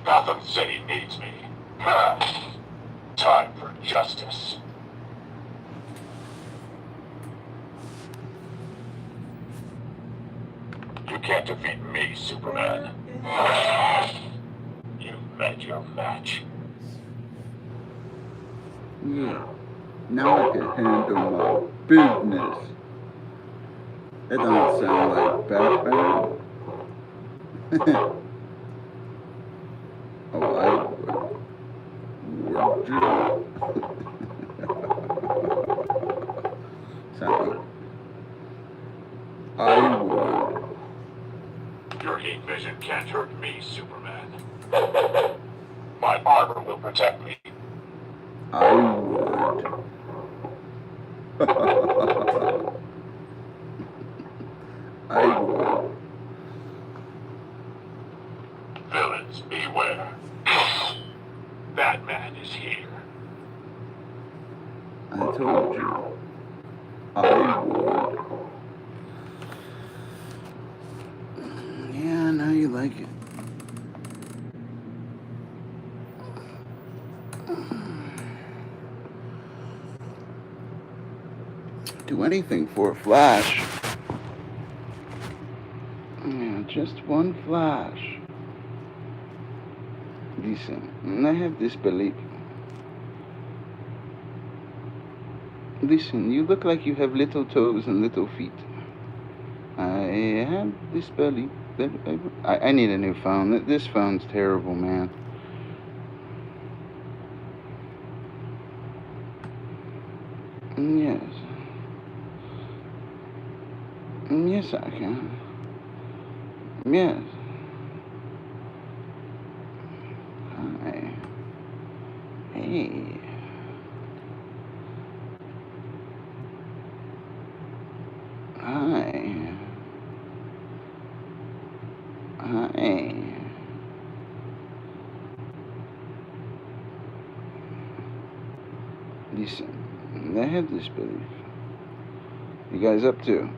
Gotham City needs me. Time for justice. You can't defeat me, Superman. You've met your match. Yeah. Now I can handle my business. That don't sound like Batman. Oh, I would do. Sound like I would. Your heat vision can't hurt me, Superman. My armor will protect me. I would. I would. Villains, beware. Batman is here. I told you. I would. Yeah, I know you like it. Do anything for a flash. Yeah, just one flash. Listen, I have this belief. Listen, you look like you have little toes and little feet. I have this belief that I need a new phone. This phone's terrible, man. Yes. Yes, I can. Yes. Hi. Hey. Hi. Hi. Listen, I have this belief. You guys up to?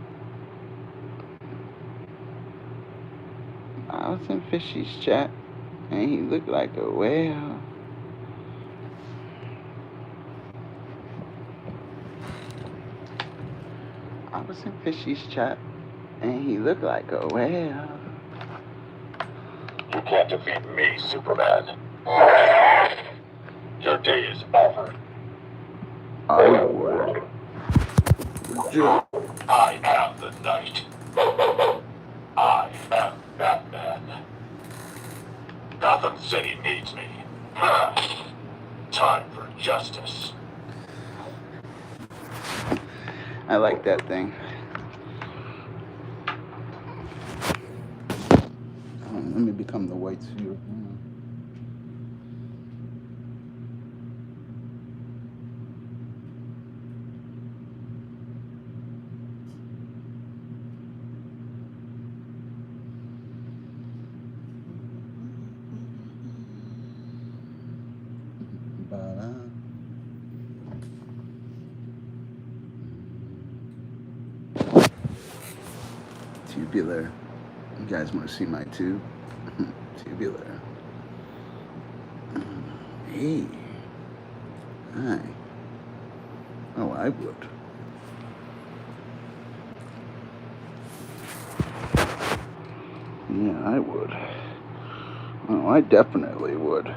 I was in Fishy's chat, and he looked like a whale. I was in Fishy's chat, and he looked like a whale. You can't defeat me, Superman. Your day is over. I would. Yeah. I am the Knight. I am Batman. Gotham City needs me. Time for justice. I like that thing. Let me become the white sphere. Tubular. You guys want to see my tube? Tubular. Hey. Hi. Oh, I would. Yeah, I would. Oh, I definitely would.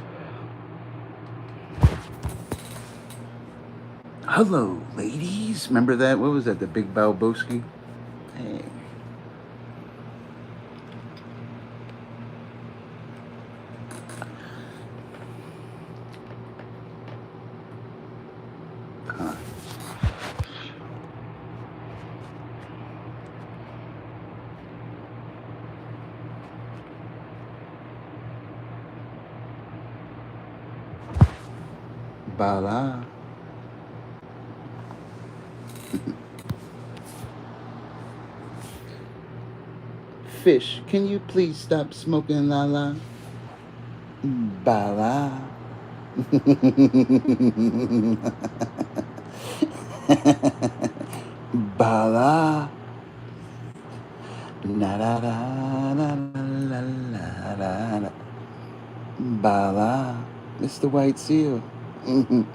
Hello, ladies. Remember that? What was that? The Big Balboski? Hey. Huh. Bala. Fish, can you please stop smoking, Lala? Bala. Bala. Na da da da la la la la. Bala. It's the white seal. You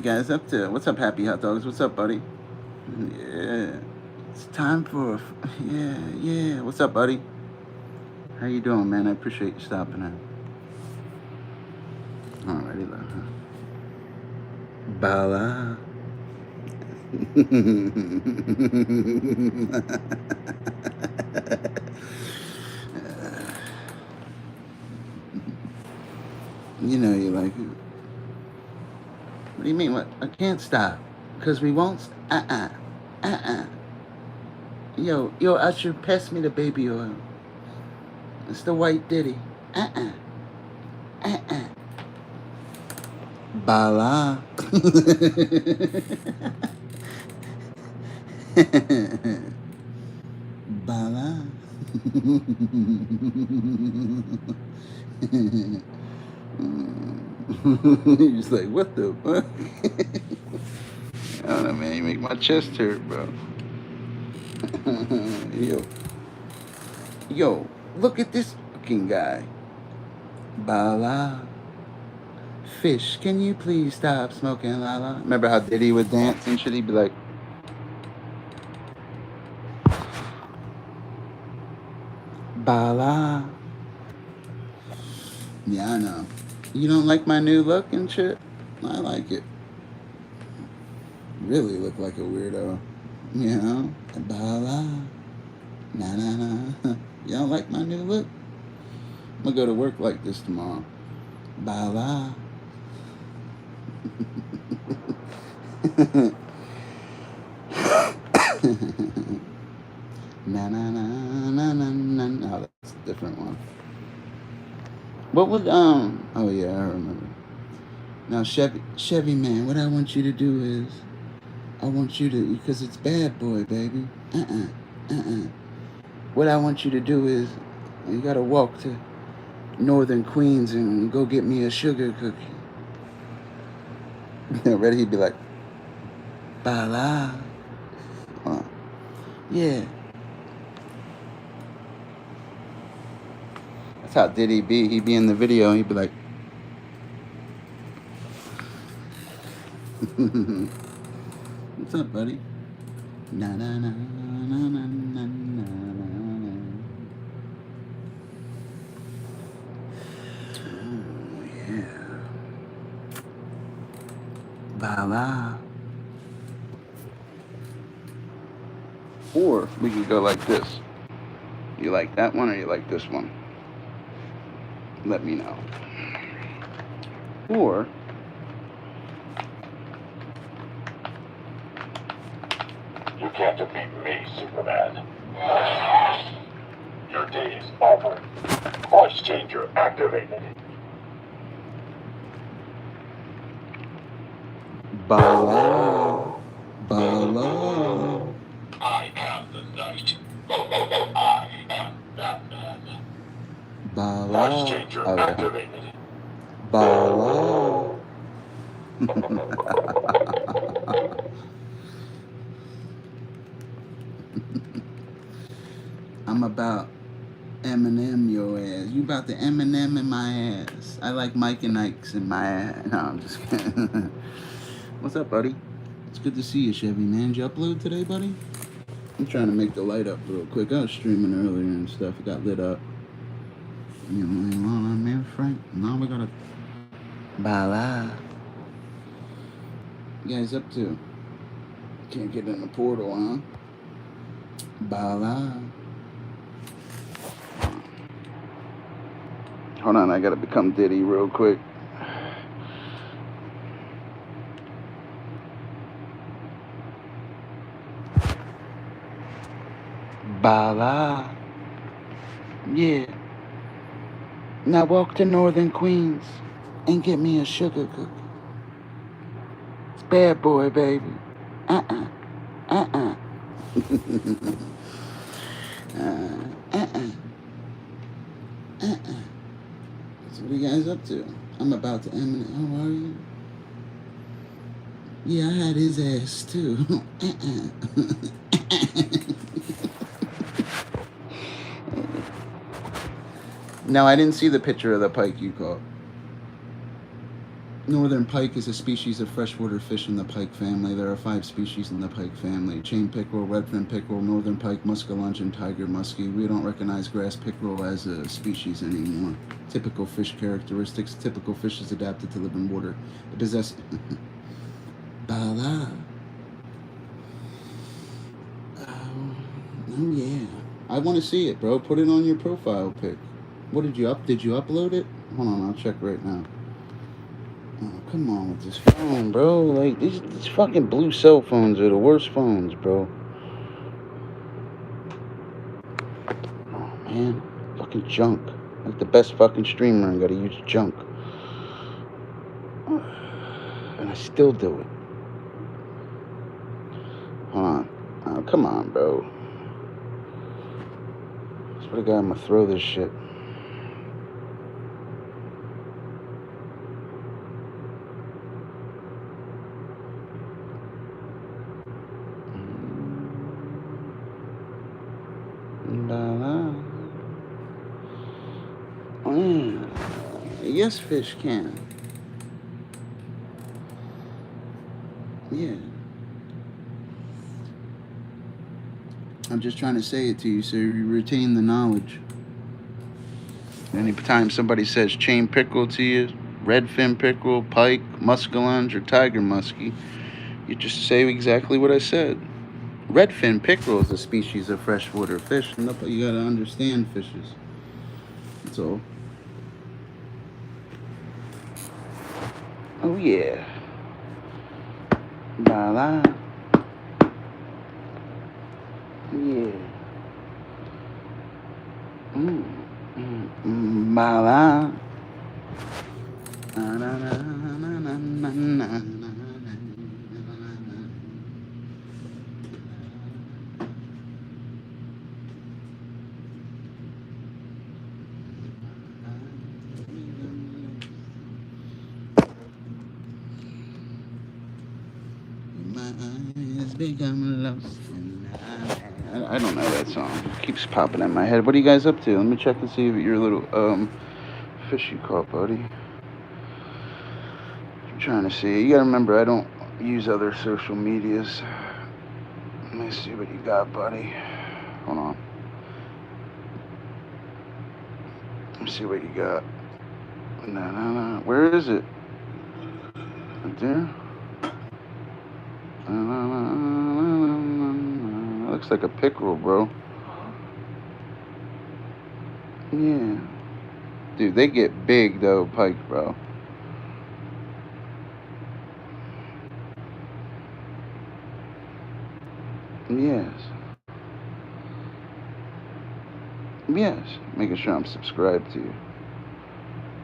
guys up to? What's up, Happy Hot Dogs? What's up, buddy? Yeah. It's time for... Yeah. What's up, buddy? How you doing, man? I appreciate you stopping in. Alrighty, love. Bala. You know you like it. What do you mean? What? I can't stop. Because we won't... Yo, Usher, pass me the baby oil. It's the white ditty. Bala. Bala. You're just like, what the fuck? I don't know, man. You make my chest hurt, bro. Yo, look at this fucking guy. Bala. Fish, can you please stop smoking, Lala? Remember how Diddy would dance and shit? He'd be like, Bala. Yeah, I know. You don't like my new look and shit? I like it. Really look like a weirdo. You know? Bala. Nah. You don't like my new look? I'm gonna go to work like this tomorrow. Bala. Na. Oh, that's a different one. What would oh yeah, I remember. Now Chevy man, what I want you to do is I want you to, because it's Bad Boy, baby. What I want you to do is you gotta walk to Northern Queens and go get me a sugar cookie. Ready? He'd be like, Bala. Yeah. That's how Diddy be. He'd be in the video and he'd be like, what's up, buddy? Na. Oh, yeah. Bala. Or we could go like this. You like that one or you like this one? Let me know. Or You can't defeat me, Superman. Your day is over. Voice changer activated. Bala. I am the night. I am Batman. Bala. Voice changer Oh, yeah. activated. Bala. I'm about Eminem your ass. You about the Eminem in my ass. I like Mike and Ike's in my ass. No, I'm just kidding. What's up, buddy? It's good to see you, Chevy, man. Did you upload today, buddy? I'm trying to make the light up real quick. I was streaming earlier and stuff. It got lit up. You know what I mean, Frank? Now we gotta... Bala. You guys up to? Can't get in the portal, huh? Bala. Hold on, I gotta become Diddy real quick. Bala. Yeah. Now walk to Northern Queens and get me a sugar cookie. It's Bad Boy, baby. So what are you guys up to? I'm about to Eminem. How are you? Yeah, I had his ass too. No, I didn't see the picture of the pike you caught. Northern pike is a species of freshwater fish in the pike family. There are 5 species in the pike family: chain pickerel, redfin pickerel, northern pike, muskellunge, and tiger muskie. We don't recognize grass pickerel as a species anymore. Typical fish characteristics. Typical fish is adapted to live in water. It possesses... Bala. Oh yeah. I want to see it, bro. Put it on your profile pic. What did you upload it? Hold on, I'll check right now. Oh, come on with this phone, bro. Like, these fucking blue cell phones are the worst phones, bro. Oh, man. Fucking junk. Like the best fucking streamer, I gotta use junk. And I still do it. Hold on. Oh, come on, bro. I swear to God, I'm gonna throw this shit. Yes, fish can. Yeah. I'm just trying to say it to you so you retain the knowledge. Anytime somebody says chain pickerel to you, redfin pickerel, pike, muskellunge, or tiger muskie, you just say exactly what I said. Redfin pickerel is a species of freshwater fish. You gotta understand fishes. That's all. Oh yeah. Bala. Yeah. Bala. Na na na na na na na. Become lost. I don't know that song. It keeps popping in my head. What are you guys up to? Let me check and see if your little fish you caught, buddy. I'm trying to see. You gotta remember, I don't use other social medias. Let me see what you got, buddy. Hold on. Let me see what you got. No. Where is it? Right there? Looks like a pickerel, bro. Yeah. Dude, they get big, though, pike, bro. Yes. Yes. Making sure I'm subscribed to you.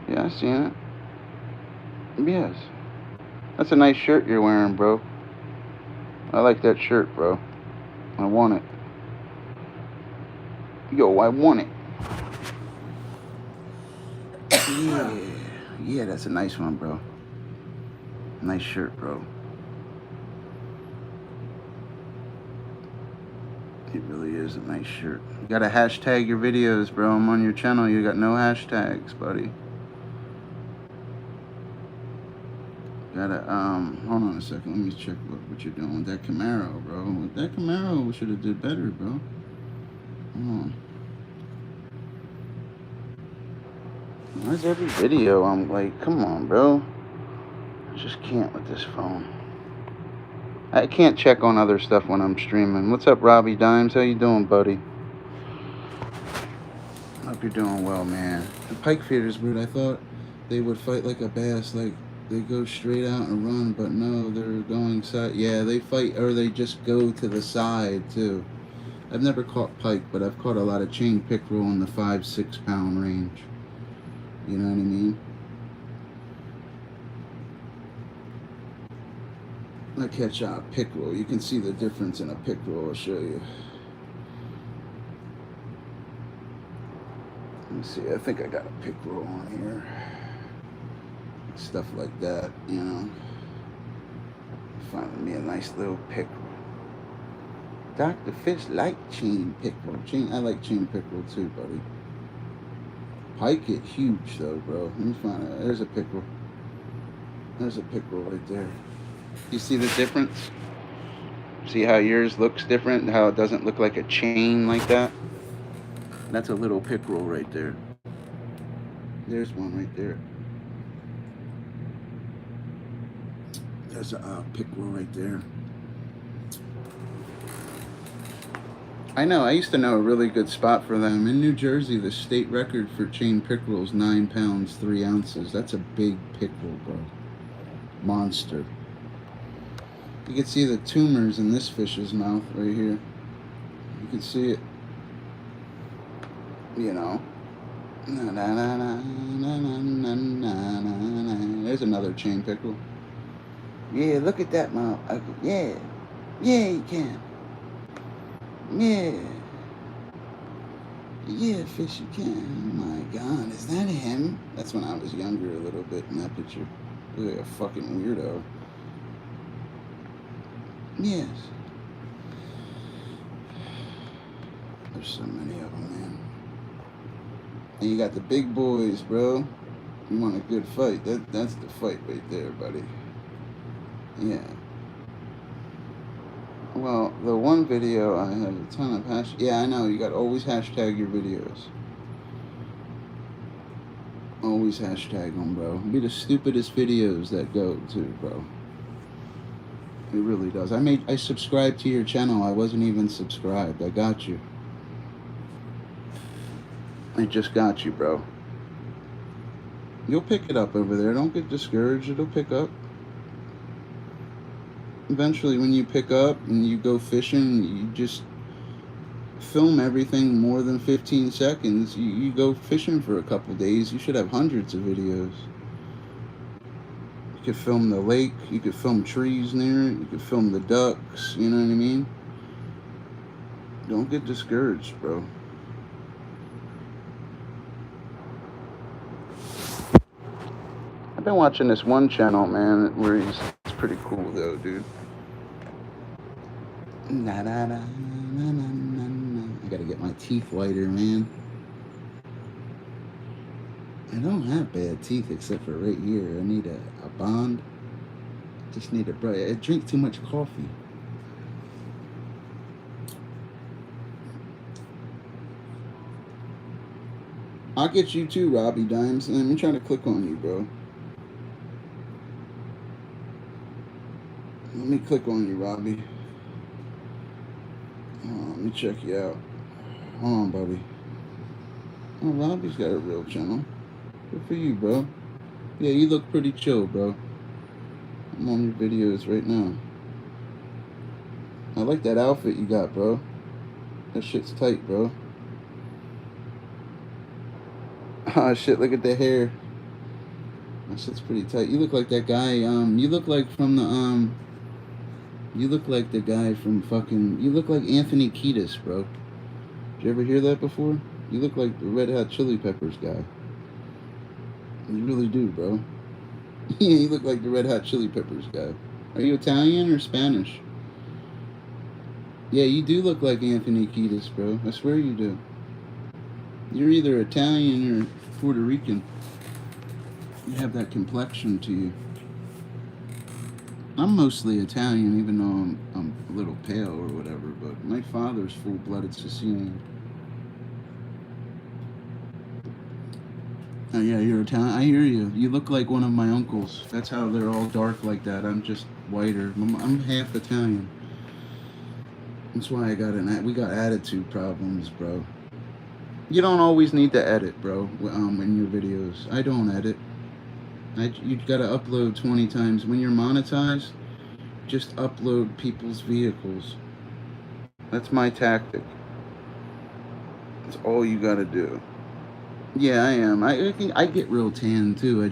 Yeah, I seen it. Yes. That's a nice shirt you're wearing, bro. I like that shirt, bro. I want it. Yo, I want it. Yeah, that's a nice one, bro. Nice shirt, bro. It really is a nice shirt. You gotta hashtag your videos, bro. I'm on your channel. You got no hashtags, buddy. Gotta, hold on a second. Let me check what you're doing with that Camaro, bro. With that Camaro, we should have did better, bro. Hold on. Why's every video I'm like, come on, bro. I just can't with this phone. I can't check on other stuff when I'm streaming. What's up, Robbie Dimes? How you doing, buddy? Hope you're doing well, man. The pike feeder's weird. I thought they would fight like a bass, like they go straight out and run, but no, they're going side. Yeah, they fight, or they just go to the side, too. I've never caught pike, but I've caught a lot of chain pickerel in the 5-6 pound range. You know what I mean? I catch a pickerel. You can see the difference in a pickerel. I'll show you. Let me see. I think I got a pickerel on here. Stuff like that, you know. Finding me a nice little pickerel. Dr. Fish like chain pickerel. I like chain pickerel too, buddy. Hike it huge though, bro. Let me find it. There's a pickerel. There's a pickerel right there. You see the difference? See how yours looks different? How it doesn't look like a chain like that? That's a little pickerel right there. There's one right there. There's a pickerel right there. I know, I used to know a really good spot for them. In New Jersey, the state record for chain pickerel is 9 pounds, 3 ounces. That's a big pickerel, bro. Monster. You can see the tumors in this fish's mouth right here. You can see it. You know. There's another chain pickerel. Yeah, look at that mouth. Yeah. Yeah, you can. Yeah. Yeah, fish you can. Oh my God, is that him? That's when I was younger a little bit in that picture. Look like a fucking weirdo. Yes. There's so many of them, man. And you got the big boys, bro. You want a good fight. That's the fight right there, buddy. Yeah. Well, the one video I have a ton of hash. Yeah, I know. You got to always hashtag your videos. Always hashtag them, bro. It'll be the stupidest videos that go to, bro. It really does. I subscribed to your channel. I wasn't even subscribed. I got you. I just got you, bro. You'll pick it up over there. Don't get discouraged. It'll pick up. Eventually, when you pick up and you go fishing, you just film everything more than 15 seconds. You go fishing for a couple days, you should have hundreds of videos. You could film the lake, you could film trees near it, you could film the ducks, you know what I mean? Don't get discouraged, bro. I've been watching this one channel, man, where it's pretty cool though, dude. I gotta get my teeth whiter, man. I don't have bad teeth except for right here. I need a bond. Just need a brush. I drink too much coffee. I'll get you too, Robbie Dimes. Let me try to click on you, bro. Let me click on you, Robbie. Let me check you out. Hold on, buddy. Oh, Robbie's got a real channel. Good for you, bro. Yeah, you look pretty chill, bro. I'm on your videos right now. I like that outfit you got, bro. That shit's tight, bro. Oh, shit, look at the hair. That shit's pretty tight. You look like that guy, you look like from the, you look like the guy from fucking... You look like Anthony Kiedis, bro. Did you ever hear that before? You look like the Red Hot Chili Peppers guy. You really do, bro. Yeah, you look like the Red Hot Chili Peppers guy. Are you Italian or Spanish? Yeah, you do look like Anthony Kiedis, bro. I swear you do. You're either Italian or Puerto Rican. You have that complexion to you. I'm mostly Italian, even though I'm a little pale or whatever, but my father's full-blooded Sicilian. Oh yeah, you're Italian. I hear you. You look like one of my uncles. That's how they're all dark like that. I'm just whiter. I'm half Italian. That's why we got attitude problems, bro. You don't always need to edit, bro, in your videos. I don't edit. You gotta upload 20 times. When you're monetized, just upload people's vehicles. That's my tactic. That's all you gotta do. Yeah, I am. I get real tan too.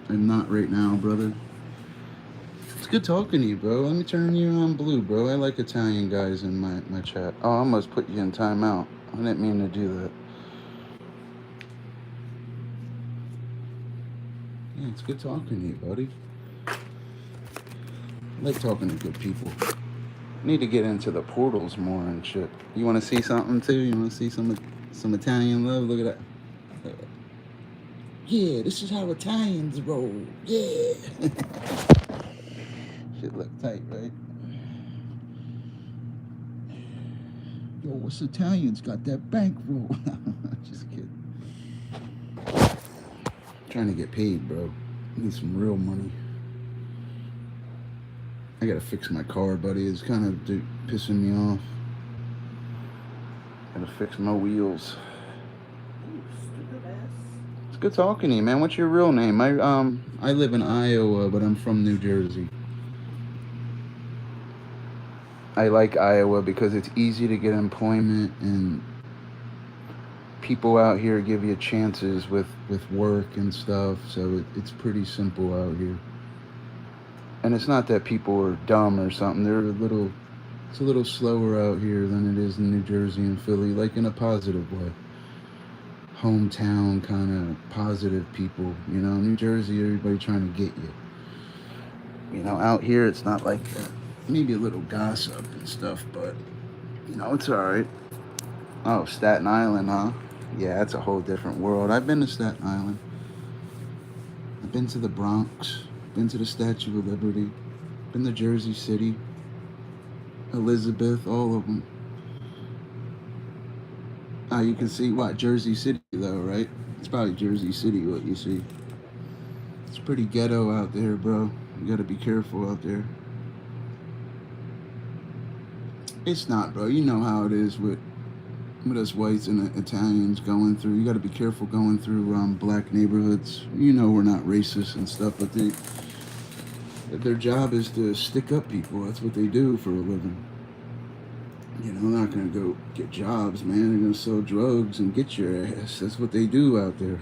I'm not right now, brother. It's good talking to you, bro. Let me turn you on blue, bro. I like Italian guys in my chat. Oh, I almost put you in timeout. I didn't mean to do that. Yeah, it's good talking to you, buddy. I like talking to good people. I need to get into the portals more and shit. You want to see something too? You want to see some Italian love? Look at that. Yeah, this is how Italians roll. Yeah. Shit look tight, right? Yo, what's Italians got that bankroll? Just kidding. Trying to get paid, bro. Need some real money. I gotta fix my car, buddy. It's kind of pissing me off. Gotta fix my wheels. It's good talking to you, man. What's your real name? I live in Iowa, but I'm from New Jersey. I like Iowa because it's easy to get employment and people out here give you chances with work and stuff. So it's pretty simple out here. And it's not that people are dumb or something. It's a little slower out here than it is in New Jersey and Philly, like in a positive way. Hometown kind of positive people, you know. New Jersey, everybody trying to get you. You know, out here it's not like that. Maybe a little gossip and stuff, but you know, it's all right. Oh, Staten Island, huh? Yeah, that's a whole different world. I've been to Staten Island. I've been to the Bronx. Been to the Statue of Liberty. Been to Jersey City. Elizabeth, all of them. Oh, you can see what Jersey City though, right? It's probably Jersey City what you see. It's pretty ghetto out there, bro. You gotta be careful out there. It's not, bro. You know how it is with us whites and Italians going through. You got to be careful going through black neighborhoods. You know we're not racist and stuff, but their job is to stick up people. That's what they do for a living. You know, they're not going to go get jobs, man. They're going to sell drugs and get your ass. That's what they do out there.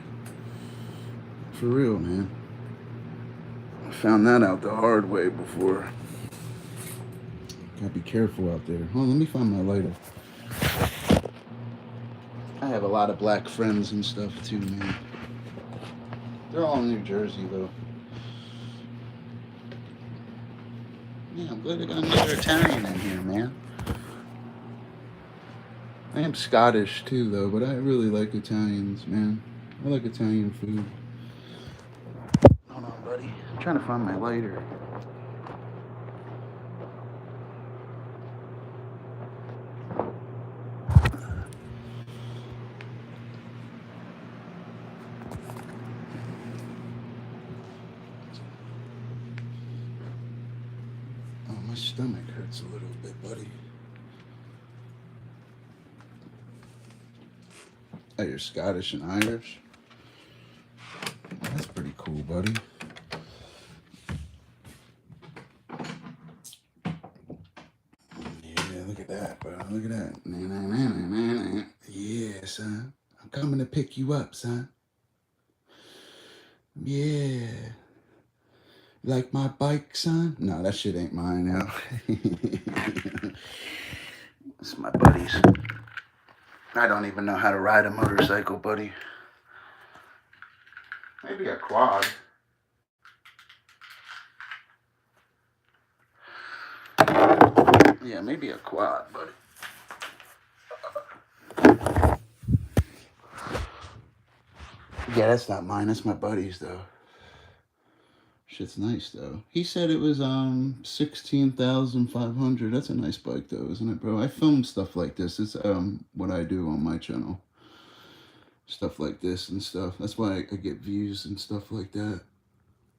For real, man. I found that out the hard way before. Gotta be careful out there. Hold on, let me find my lighter. I have a lot of black friends and stuff too, man. They're all in New Jersey, though. Yeah, I'm glad I got another Italian in here, man. I am Scottish too, though, but I really like Italians, man. I like Italian food. Hold on, buddy. I'm trying to find my lighter. Oh, my stomach hurts a little bit, buddy. Oh, you're Scottish and Irish? That's pretty cool, buddy. Yeah, look at that, bro. Look at that. Yeah, son. I'm coming to pick you up, son. Yeah. Like my bike, son? No, that shit ain't mine now. It's my buddy's. I don't even know how to ride a motorcycle, buddy. Maybe a quad. Yeah, maybe a quad, buddy. Yeah, that's not mine. That's my buddy's, though. Shit's nice, though. He said it was 16,500. That's a nice bike, though, isn't it, bro? I film stuff like this. It's what I do on my channel. Stuff like this and stuff. That's why I get views and stuff like that.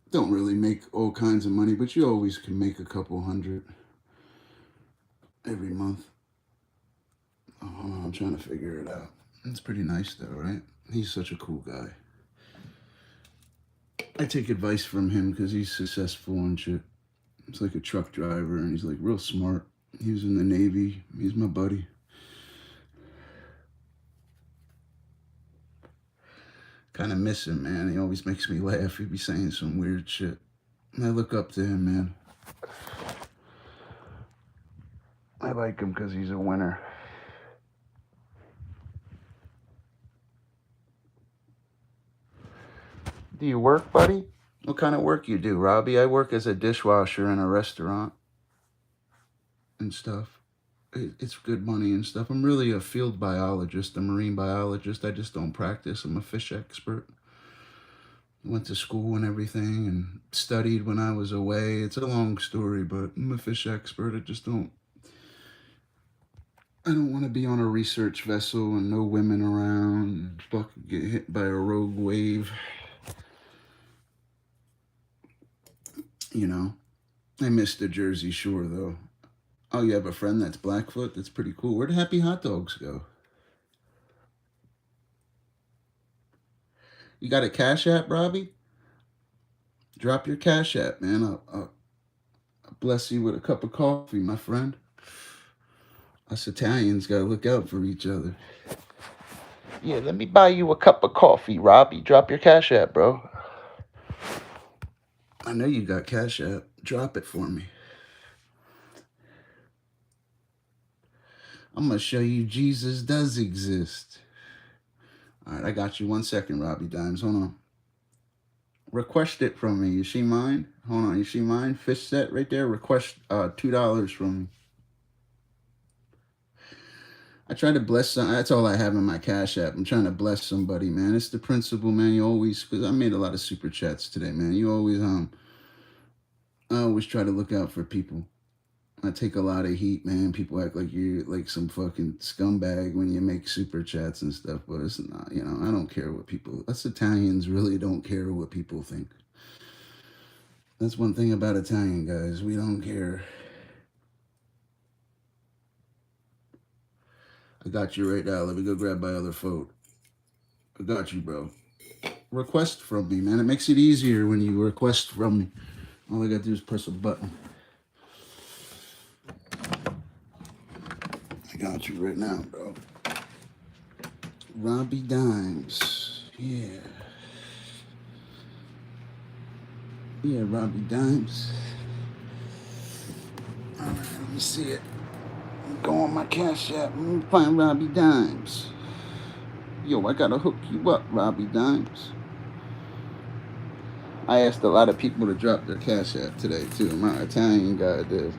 Don't really make all kinds of money, but you always can make a couple hundred every month. Oh, I'm trying to figure it out. It's pretty nice, though, right? He's such a cool guy. I take advice from him because he's successful and shit. He's like a truck driver and he's like real smart. He was in the Navy. He's my buddy. Kind of miss him, man. He always makes me laugh. He'd be saying some weird shit. I look up to him, man. I like him because he's a winner. Do you work, buddy? What kind of work you do, Robbie? I work as a dishwasher in a restaurant and stuff. It's good money and stuff. I'm really a field biologist, a marine biologist. I just don't practice. I'm a fish expert. Went to school and everything and studied when I was away. It's a long story, but I'm a fish expert. I don't want to be on a research vessel and no women around and fucking get hit by a rogue wave. You know, I miss the Jersey Shore though. Oh, you have a friend that's Blackfoot? That's pretty cool. Where'd Happy Hot Dogs go? You got a Cash App, Robbie? Drop your Cash App, man. I'll bless you with a cup of coffee, my friend. Us Italians gotta look out for each other. Yeah, let me buy you a cup of coffee, Robbie. Drop your Cash App, bro. I know you got Cash App. Drop it for me. I'm gonna show you Jesus does exist. All right, I got you. 1 second, Robbie Dimes. Hold on. Request it from me. You see mine? Hold on. You see mine? Fish set right there. Request $2 from me. I try to bless some. That's all I have in my Cash App. I'm trying to bless somebody, man. It's the principle, man. You always, because I made a lot of super chats today, man. You always, I always try to look out for people. I take a lot of heat, man. People act like you're like some fucking scumbag when you make super chats and stuff, but it's not, you know, I don't care what people, us Italians really don't care what people think. That's one thing about Italian guys. We don't care. I got you right now. Let me go grab my other phone. I got you, bro. Request from me, man. It makes it easier when you request from me. All I gotta do is press a button. I got you right now, bro. Robbie Dimes. Yeah. Yeah, Robbie Dimes. All right, let me see it. Go on my Cash App. Let me find Robbie Dimes. Yo, I gotta hook you up, Robbie Dimes. I asked a lot of people to drop their Cash App today, too. My Italian guy did.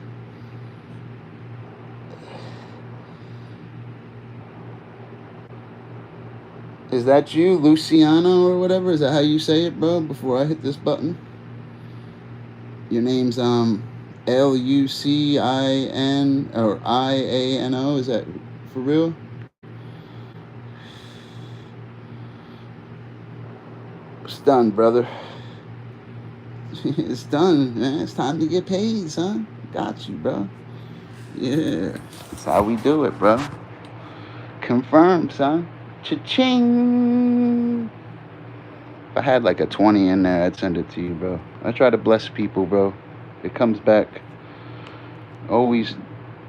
Is that you, Luciano or whatever? Is that how you say it, bro? Before I hit this button? Your name's Lucin or IANO. Is that for real? It's done, brother. It's done, man. It's time to get paid, son. Got you, bro. Yeah. That's how we do it, bro. Confirmed, son. Cha-ching. If I had like a 20 in there, I'd send it to you, bro. I try to bless people, bro. It comes back. Always,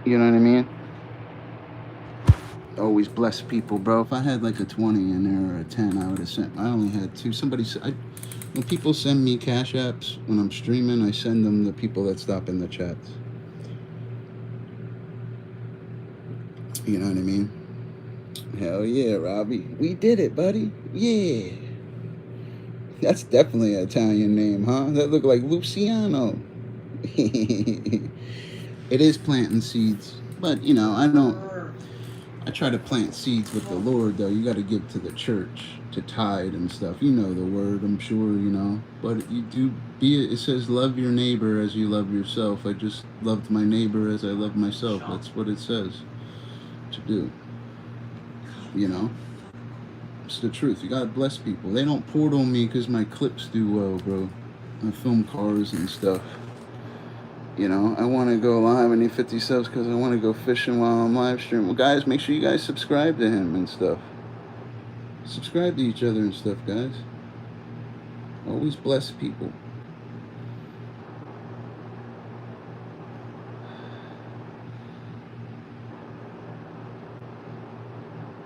you know what I mean? Always bless people, bro. If I had like a 20 in there or a 10, I would have sent. I only had 2. When people send me Cash Apps when I'm streaming, I send them the people that stop in the chats. You know what I mean? Hell yeah, Robbie. We did it, buddy. Yeah. That's definitely an Italian name, huh? That look like Luciano. It is planting seeds. But, you know, I try to plant seeds with the Lord, though. You got to give to the church to tithe and stuff. You know the word, I'm sure, you know. But you do it says, love your neighbor as you love yourself. I just loved my neighbor as I love myself. That's what it says to do. You know? It's the truth. You got to bless people. They don't portal me because my clips do well, bro. I film cars and stuff. You know, I want to go live. I need 50 subs because I want to go fishing while I'm live streaming. Well, guys, make sure you guys subscribe to him and stuff. Subscribe to each other and stuff, guys. Always bless people.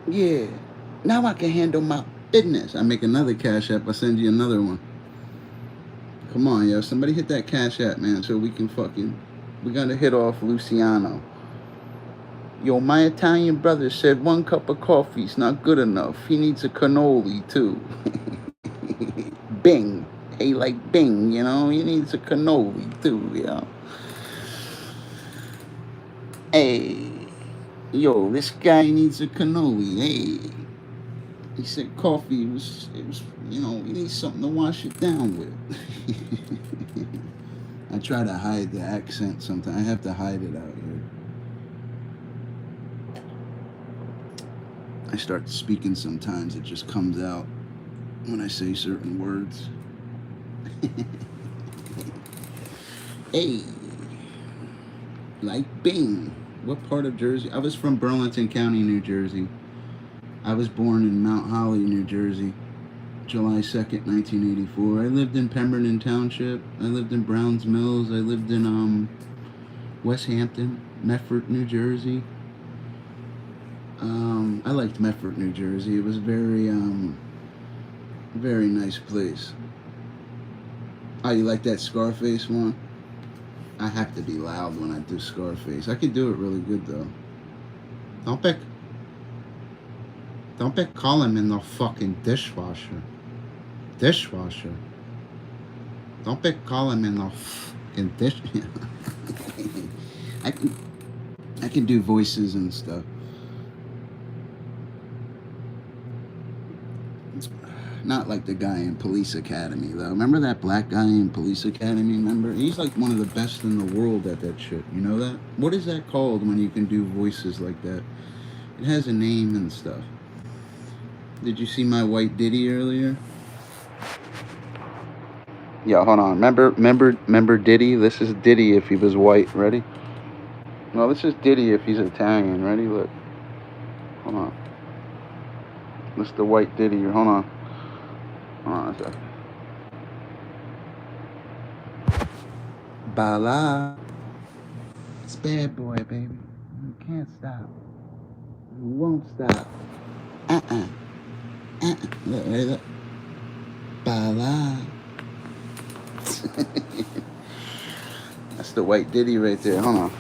Yeah. Now I can handle my business. I make another Cash App. I send you another one. Come on, yo. Somebody hit that Cash App, man, so we can we got to hit off Luciano. Yo, my Italian brother said 1 cup of coffee's not good enough. He needs a cannoli, too. Bing. Hey, like Bing, you know? He needs a cannoli, too, you know? Hey. Yo, this guy needs a cannoli. Hey. He said coffee it was, you know, you need something to wash it down with. I try to hide the accent sometimes. I have to hide it out here. I start speaking sometimes, it just comes out when I say certain words. Hey, like Bing. What part of Jersey? I was from Burlington County, New Jersey. I was born in Mount Holly, New Jersey, July 2nd, 1984. I lived in Pemberton Township. I lived in Browns Mills. I lived in West Hampton, Medford, New Jersey. I liked Medford, New Jersey. It was very nice place. Oh, you like that Scarface one? I have to be loud when I do Scarface. I can do it really good though. Don't be calling me no fucking dishwasher. Dishwasher. Don't be calling me no fucking dish. I can do voices and stuff. Not like the guy in Police Academy though. Remember that black guy in Police Academy? Remember? He's like one of the best in the world at that shit. You know that? What is that called when you can do voices like that? It has a name and stuff. Did you see my white Diddy earlier? Yeah, hold on. Remember Diddy? This is Diddy if he was white. Ready? No, this is Diddy if he's Italian. Ready? Look. Hold on. This is the white Diddy. Hold on. Hold on a second. Bala. It's bad boy, baby. You can't stop. You won't stop. Look, ready? Look. Bala. That's the white Diddy right there. Hold on.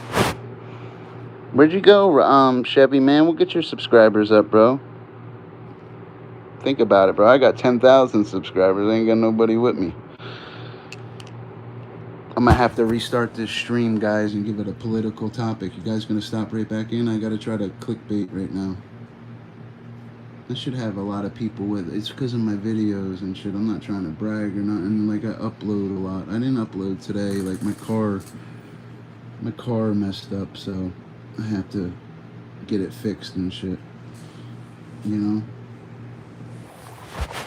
Where'd you go, Chevy man? We'll get your subscribers up, bro. Think about it, bro. I got 10,000 subscribers. I ain't got nobody with me. I'm gonna have to restart this stream, guys, and give it a political topic. You guys gonna stop right back in? I gotta try to clickbait right now. I should have a lot of people with it. It's because of my videos and shit. I'm not trying to brag or nothing. Like, I upload a lot. I didn't upload today. Like, my car messed up, so I have to get it fixed and shit. You know?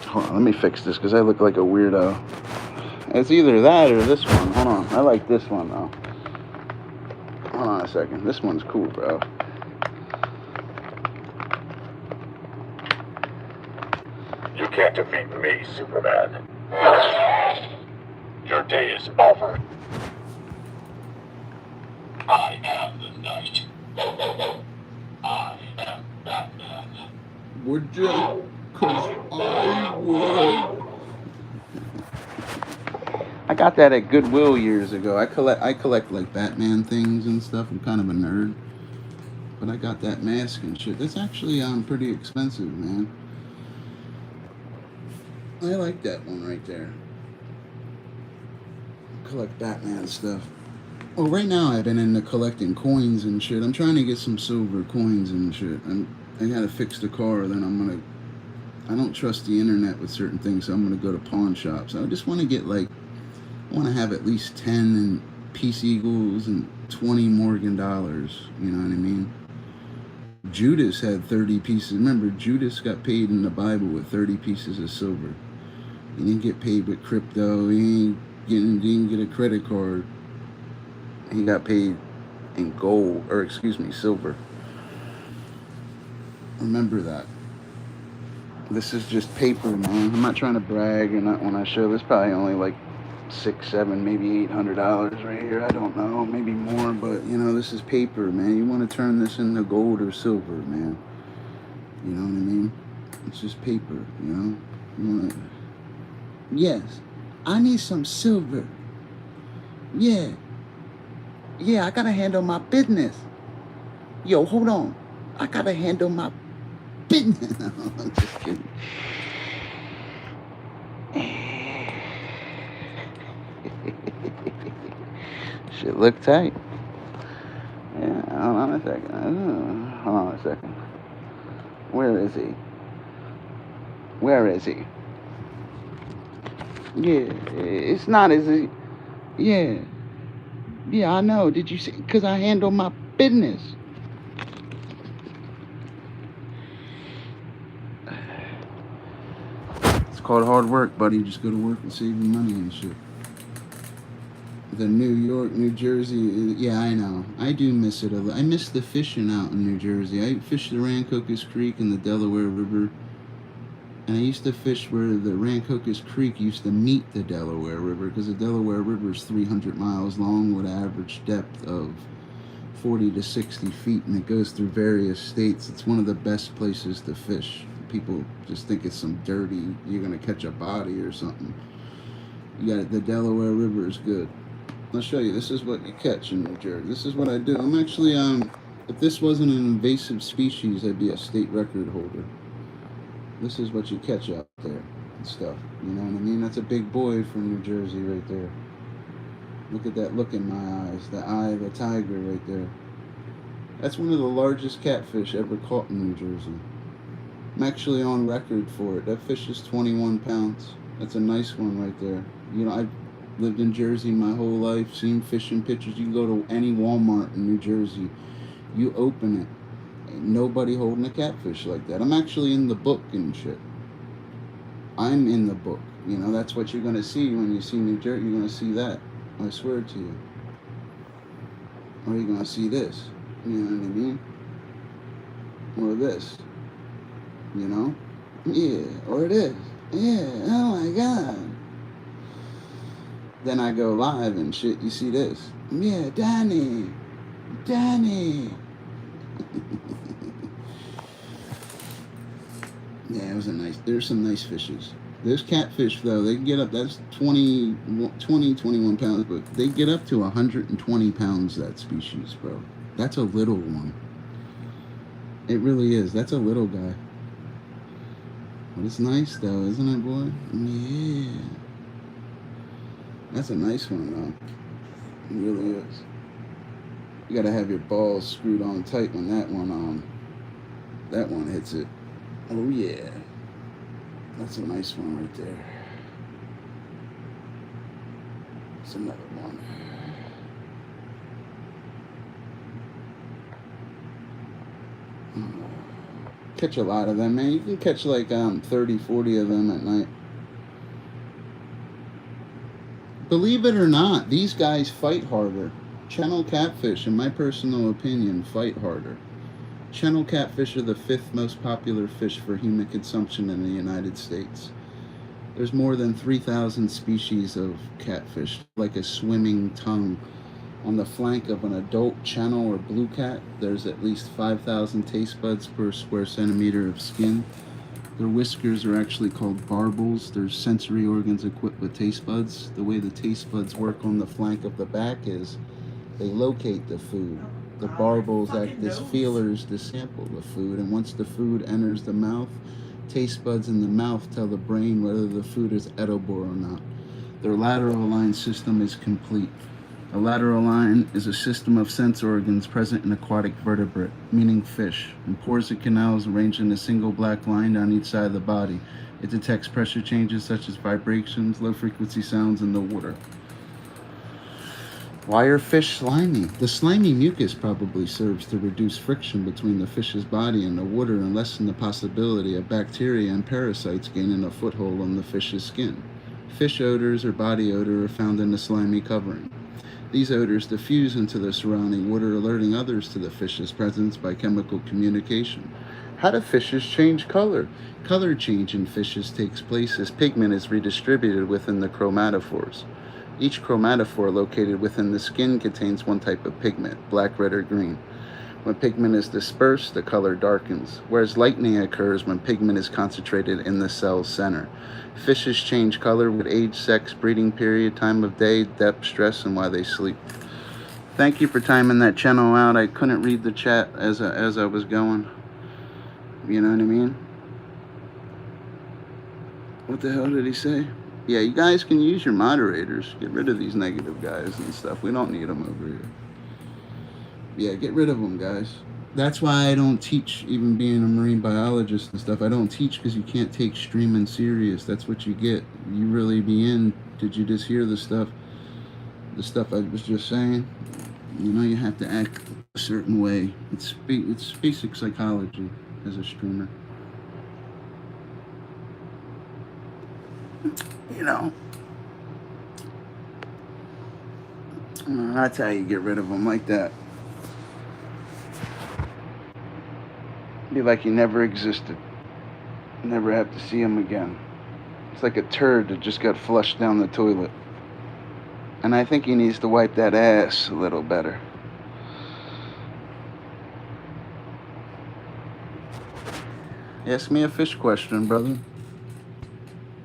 Hold on, let me fix this because I look like a weirdo. It's either that or this one. Hold on. I like this one, though. Hold on a second. This one's cool, bro. You can't defeat me, Superman. Your day is over. I am the night. I am Batman. Would you? 'Cause I would. I got that at Goodwill years ago. I collect like Batman things and stuff. I'm kind of a nerd. But I got that mask and shit. That's actually pretty expensive, man. I like that one right there. Collect Batman stuff. Well, right now I've been into collecting coins and shit. I'm trying to get some silver coins and shit. I gotta fix the car, then I don't trust the internet with certain things, so I'm gonna go to pawn shops. I just want to get I want to have at least 10 and Peace Eagles and 20 Morgan dollars. You know what I mean? Judas had 30 pieces. Remember, Judas got paid in the Bible with 30 pieces of silver. He didn't get paid with crypto. He didn't get a credit card. He got paid in gold, or excuse me, silver. Remember that. This is just paper, man. I'm not trying to brag or not when I show this. Probably only like $600, $700, maybe $800 right here. I don't know, maybe more, but you know, this is paper, man. You want to turn this into gold or silver, man. You know what I mean? It's just paper, you know? You wanna... Yes, I need some silver. Yeah, I gotta handle my business. Yo, hold on. I gotta handle my business. I'm just kidding. Shit look tight. Yeah, hold on a second. Hold on a second. Where is he? Where is he? Yeah, it's not as... Yeah. Yeah, I know. Did you see? Because I handle my business. It's called hard work, buddy. Just go to work and save your money and shit. The New York, New Jersey, yeah, I know. I do miss it a lot. I miss the fishing out in New Jersey. I fished the Rancocas Creek and the Delaware River. And I used to fish where the Rancocas Creek used to meet the Delaware River, because the Delaware River is 300 miles long with an average depth of 40 to 60 feet, and it goes through various states. It's one of the best places to fish. People just think it's some dirty, you're going to catch a body or something. You got it, the Delaware River is good. I'll show you. This is what you catch in New Jersey. This is what I do. I'm actually, if this wasn't an invasive species, I'd be a state record holder. This is what you catch out there and stuff. You know what I mean? That's a big boy from New Jersey right there. Look at that look in my eyes. The eye of the tiger right there. That's one of the largest catfish ever caught in New Jersey. I'm actually on record for it. That fish is 21 pounds. That's a nice one right there. You know, I've lived in Jersey my whole life, seen fishing pictures. You can go to any Walmart in New Jersey. You open it. Ain't nobody holding a catfish like that. I'm actually in the book and shit. I'm in the book. You know, that's what you're going to see when you see New Jersey. You're going to see that. I swear to you. Or you're going to see this. You know what I mean? Or this. You know? Yeah. Or this. Yeah. Oh my God. Then I go live and shit. You see this? Yeah. Danny. Yeah, it was a nice, there's some nice fishes. There's catfish though, they get up, that's 21 pounds, but they get up to 120 pounds, that species, bro. That's a little one. It really is, that's a little guy. But it's nice though, isn't it, boy? Yeah. That's a nice one though. It really is. You gotta have your balls screwed on tight when that one hits it. Oh yeah. That's a nice one right there. That's another one. Catch a lot of them, man. You can catch like 30, 40 of them at night. Believe it or not, these guys fight harder. Channel catfish, in my personal opinion, fight harder. Channel catfish are the 5th most popular fish for human consumption in the United States. There's more than 3,000 species of catfish, like a swimming tongue. On the flank of an adult channel or blue cat, there's at least 5,000 taste buds per square centimeter of skin. Their whiskers are actually called barbels. They're sensory organs equipped with taste buds. The way the taste buds work on the flank of the back is they locate the food. The barbels act as feelers to sample the food, and once the food enters the mouth, taste buds in the mouth tell the brain whether the food is edible or not. Their lateral line system is complete. A lateral line is a system of sense organs present in aquatic vertebrate, meaning fish, and pores and canals arranged in a single black line down each side of the body. It detects pressure changes such as vibrations, low frequency sounds in the water. Why are fish slimy? The slimy mucus probably serves to reduce friction between the fish's body and the water and lessen the possibility of bacteria and parasites gaining a foothold on the fish's skin. Fish odors or body odor are found in the slimy covering. These odors diffuse into the surrounding water, alerting others to the fish's presence by chemical communication. How do fishes change color? Color change in fishes takes place as pigment is redistributed within the chromatophores. Each chromatophore located within the skin contains one type of pigment, black, red, or green. When pigment is dispersed, the color darkens, whereas lightening occurs when pigment is concentrated in the cell's center. Fishes change color with age, sex, breeding period, time of day, depth, stress, and why they sleep. Thank you for timing that channel out. I couldn't read the chat as I was going. You know what I mean? What the hell did he say? Yeah, you guys can use your moderators. Get rid of these negative guys and stuff. We don't need them over here. Yeah, get rid of them, guys. That's why I don't teach, even being a marine biologist and stuff. I don't teach because you can't take streaming serious. That's what you get. You really be in. Did you just hear the stuff? The stuff I was just saying? You know, you have to act a certain way. It's basic psychology as a streamer. You know, that's how you get rid of them like that. Be like you never existed. Never have to see them again. It's like a turd that just got flushed down the toilet. And I think he needs to wipe that ass a little better. Ask me a fish question, brother,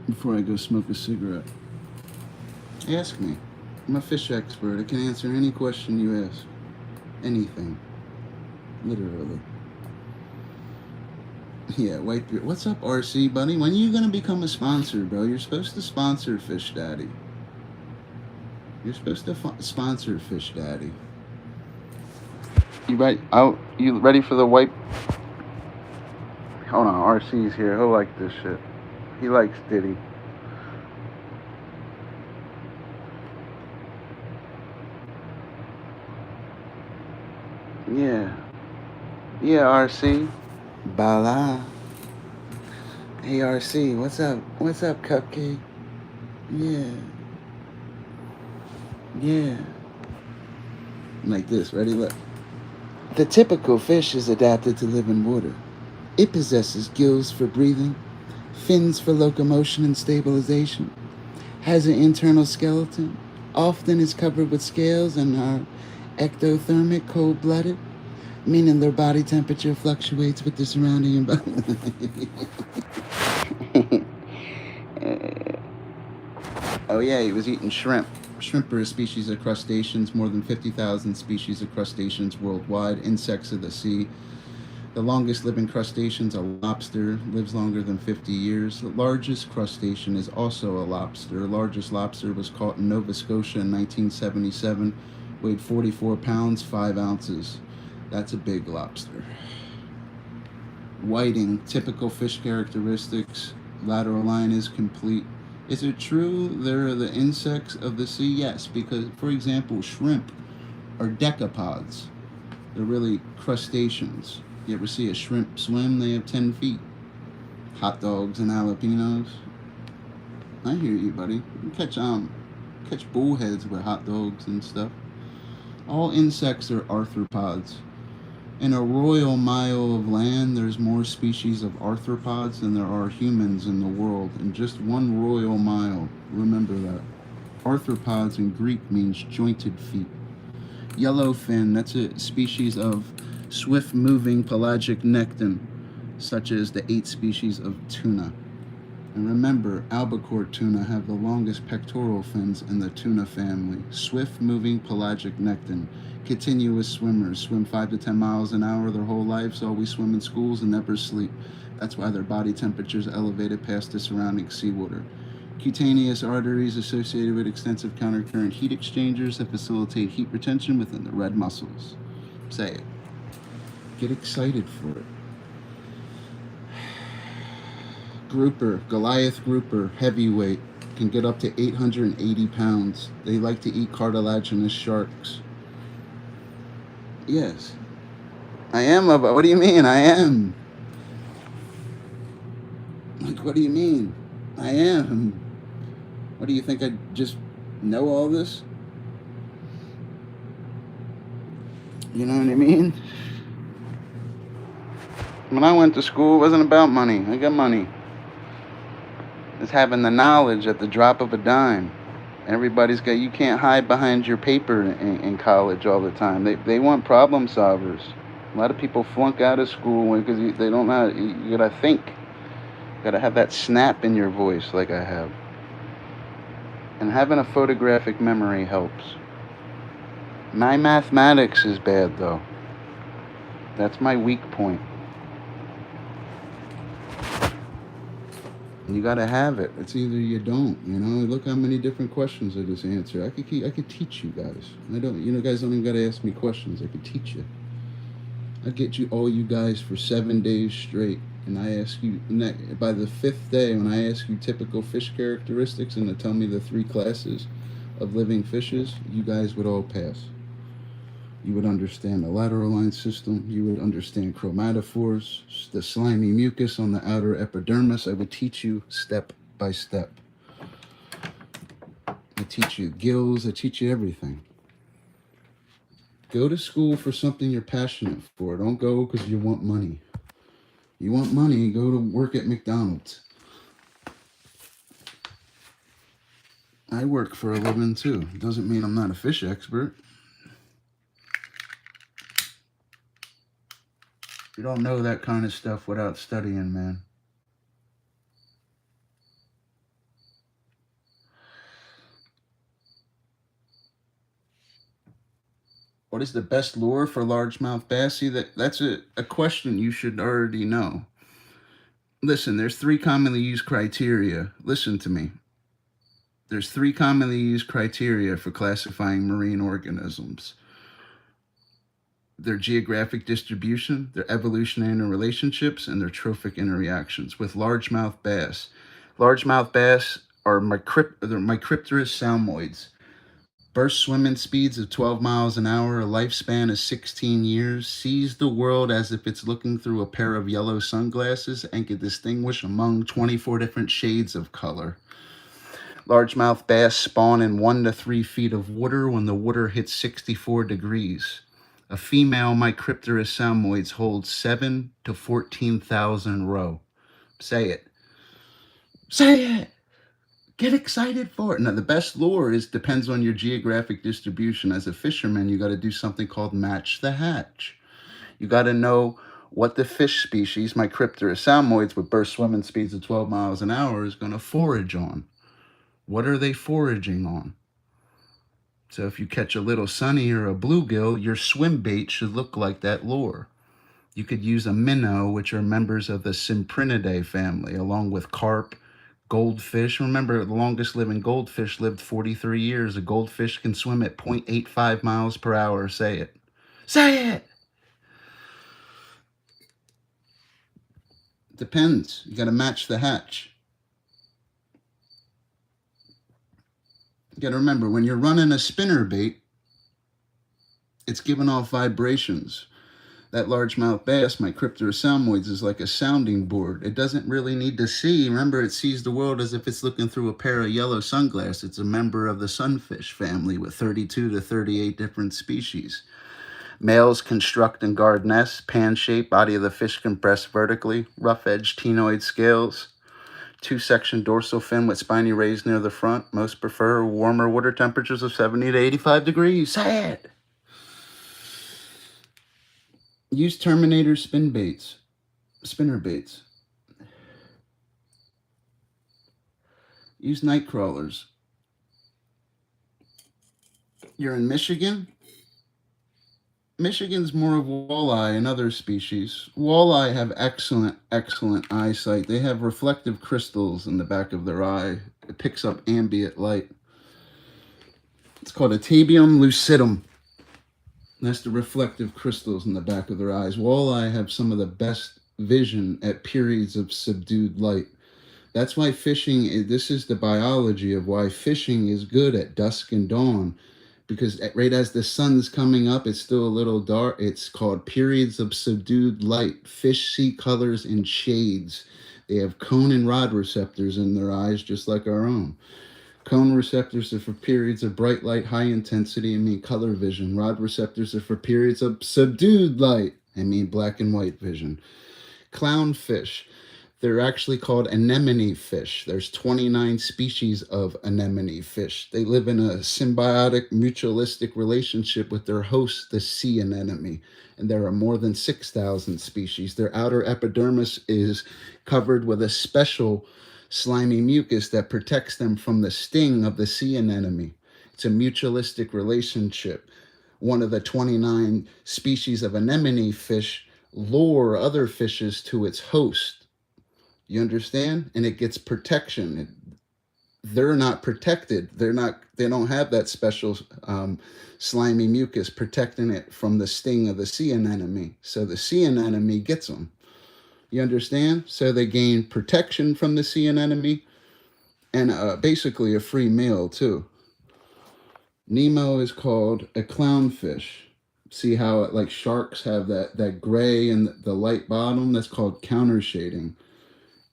before I go smoke a cigarette. Ask me. I'm a fish expert. I can answer any question you ask. Anything. Literally. Yeah, wipe your... What's up, RC, buddy? When are you going to become a sponsor, bro? You're supposed to sponsor Fish Daddy. You're supposed to sponsor Fish Daddy. You ready? You ready for the wipe? Hold on, RC's here. He'll like this shit. He likes Diddy. Yeah. Yeah, RC. Bala. Hey, RC, what's up? What's up, Cupcake? Yeah. Yeah. Like this, ready? Look. The typical fish is adapted to live in water. It possesses gills for breathing, fins for locomotion and stabilization, has an internal skeleton, often is covered with scales and are ectothermic, cold-blooded, meaning their body temperature fluctuates with the surrounding environment. Oh yeah, he was eating shrimp. Shrimp are a species of crustaceans, more than 50,000 species of crustaceans worldwide, insects of the sea. The longest living crustacean is a lobster, lives longer than 50 years. The largest crustacean is also a lobster. The largest lobster was caught in Nova Scotia in 1977, weighed 44 pounds, 5 ounces. That's a big lobster. Whiting, typical fish characteristics. Lateral line is complete. Is it true they're the insects of the sea? Yes, because, for example, shrimp are decapods. They're really crustaceans. You ever see a shrimp swim? They have 10 feet. Hot dogs and jalapenos. I hear you, buddy. You can catch bullheads with hot dogs and stuff. All insects are arthropods. In a royal mile of land, there's more species of arthropods than there are humans in the world. In just 1 royal mile. Remember that. Arthropods in Greek means jointed feet. Yellowfin, that's a species of swift-moving pelagic nekton, such as the 8 species of tuna. And remember, albacore tuna have the longest pectoral fins in the tuna family. Swift-moving pelagic nekton. Continuous swimmers. Swim 5 to 10 miles an hour their whole lives, always swim in schools and never sleep. That's why their body temperature is elevated past the surrounding seawater. Cutaneous arteries associated with extensive countercurrent heat exchangers that facilitate heat retention within the red muscles. Say it. Get excited for it. Grouper, Goliath grouper, heavyweight, can get up to 880 pounds. They like to eat cartilaginous sharks. Yes. I am what do you mean? I am. Like, what do you mean? I am. What do you think, I just know all this? You know what I mean? When I went to school, it wasn't about money. I got money. It's having the knowledge at the drop of a dime. Everybody's got, you can't hide behind your paper in college all the time. They want problem solvers. A lot of people flunk out of school because they don't know, you gotta think. You gotta have that snap in your voice like I have. And having a photographic memory helps. My mathematics is bad though. That's my weak point. You gotta have it. It's either you don't. You know. Look how many different questions I just answer. I could teach you guys. I don't. You know, guys don't even gotta ask me questions. I could teach you. I get you all you guys for 7 days straight, and I ask you by the 5th day when I ask you typical fish characteristics and to tell me the 3 classes of living fishes, you guys would all pass. You would understand the lateral line system. You would understand chromatophores, the slimy mucus on the outer epidermis. I would teach you step by step. I teach you gills. I teach you everything. Go to school for something you're passionate for. Don't go because you want money. You want money, go to work at McDonald's. I work for a living too. Doesn't mean I'm not a fish expert. You don't know that kind of stuff without studying, man. What is the best lure for largemouth bass? See, that's a question you should already know. Listen, there's 3 commonly used criteria. Listen to me. There's 3 commonly used criteria for classifying marine organisms: their geographic distribution, their evolutionary interrelationships, and their trophic interreactions. With largemouth bass are Micropterus salmoids. Burst swimming speeds of 12 miles an hour, a lifespan of 16 years, sees the world as if it's looking through a pair of yellow sunglasses, and can distinguish among 24 different shades of color. Largemouth bass spawn in 1 to 3 feet of water when the water hits 64 degrees. A female Micropterus salmoids holds 7 to 14,000 roe. Say it. Say it. Get excited for it. Now, the best lure depends on your geographic distribution. As a fisherman, you got to do something called match the hatch. You got to know what the fish species, Micropterus salmoids, with burst swimming speeds of 12 miles an hour, is going to forage on. What are they foraging on? So if you catch a little sunny or a bluegill, your swim bait should look like that lure. You could use a minnow, which are members of the Cyprinidae family, along with carp, goldfish. Remember, the longest living goldfish lived 43 years. A goldfish can swim at 0.85 miles per hour. Say it. Say it! Depends. You got to match the hatch. You got to remember, when you're running a spinner bait, it's giving off vibrations. That largemouth bass, Micropterus salmoids, is like a sounding board. It doesn't really need to see. Remember, it sees the world as if it's looking through a pair of yellow sunglasses. It's a member of the sunfish family with 32 to 38 different species. Males construct and guard nests, pan-shaped, body of the fish compressed vertically, rough-edged tenoid scales, 2-section dorsal fin with spiny rays near the front. Most prefer warmer water temperatures of 70 to 85 degrees. Say it! Use Terminator spinner baits. Use night crawlers. You're in Michigan? Michigan's more of walleye and other species. Walleye have excellent eyesight. They have reflective crystals in the back of their eye. It picks up ambient light. It's called a tabium lucidum. That's the reflective crystals in the back of their eyes. Walleye have some of the best vision at periods of subdued light. That's why this is the biology of why fishing is good at dusk and dawn. Because right as the sun's coming up, it's still a little dark. It's called periods of subdued light. Fish see colors in shades. They have cone and rod receptors in their eyes, just like our own. Cone receptors are for periods of bright light, high intensity, and mean color vision. Rod receptors are for periods of subdued light, and mean black and white vision. Clownfish, they're actually called anemone fish. There's 29 species of anemone fish. They live in a symbiotic, mutualistic relationship with their host, the sea anemone. And there are more than 6,000 species. Their outer epidermis is covered with a special slimy mucus that protects them from the sting of the sea anemone. It's a mutualistic relationship. One of the 29 species of anemone fish lure other fishes to its host. You understand? And it gets protection. they're not protected. They don't have that special slimy mucus protecting it from the sting of the sea anemone. So the sea anemone gets them. You understand? So they gain protection from the sea anemone and basically a free meal too. Nemo is called a clownfish. See how like sharks have that gray and the light bottom? That's called counter shading.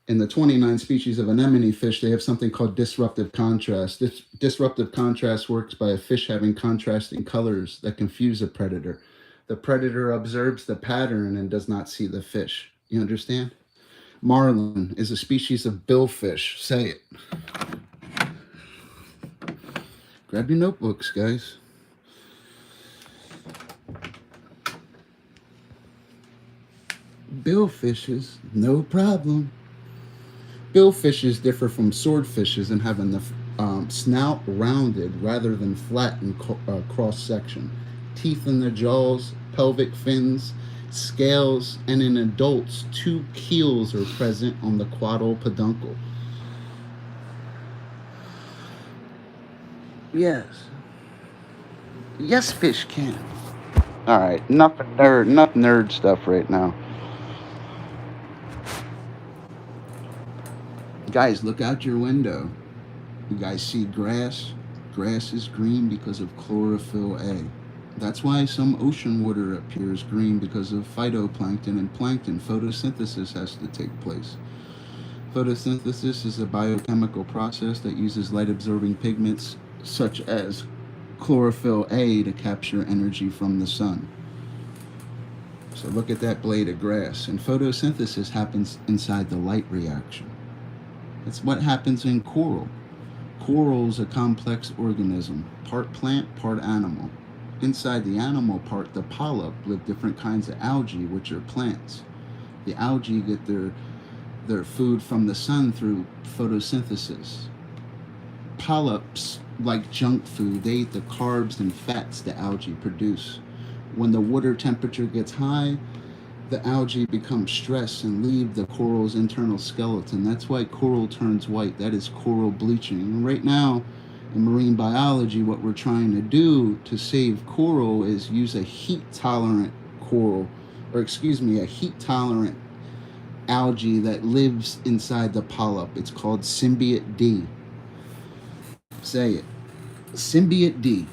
In the 29 species of anemone fish, they have something called disruptive contrast. This disruptive contrast works by a fish having contrasting colors that confuse a predator. The predator observes the pattern and does not see the fish. You understand? Marlin is a species of billfish. Say it. Grab your notebooks, guys. Billfishes, no problem. Billfishes differ from swordfishes in having the snout rounded rather than flat in cross section. Teeth in the jaws, pelvic fins, scales, and in adults, 2 keels are present on the caudal peduncle. Yes. Yes, fish can. All right, enough nerd stuff right now. Guys, look out your window. You guys see grass? Grass is green because of chlorophyll A. That's why some ocean water appears green, because of phytoplankton and plankton. Photosynthesis has to take place. Photosynthesis is a biochemical process that uses light-absorbing pigments such as chlorophyll A to capture energy from the sun. So look at that blade of grass. And photosynthesis happens inside the light reaction. That's what happens in coral. Coral is a complex organism, part plant, part animal. Inside the animal part, the polyp live different kinds of algae, which are plants. The algae get their food from the sun through photosynthesis. Polyps like junk food. They eat the carbs and fats the algae produce. When the water temperature gets high, the algae become stressed and leave the coral's internal skeleton. That's why coral turns white. That is coral bleaching. And right now, in marine biology, what we're trying to do to save coral is use a heat-tolerant a heat-tolerant algae that lives inside the polyp. It's called Symbiote D. Say it. Symbiote D.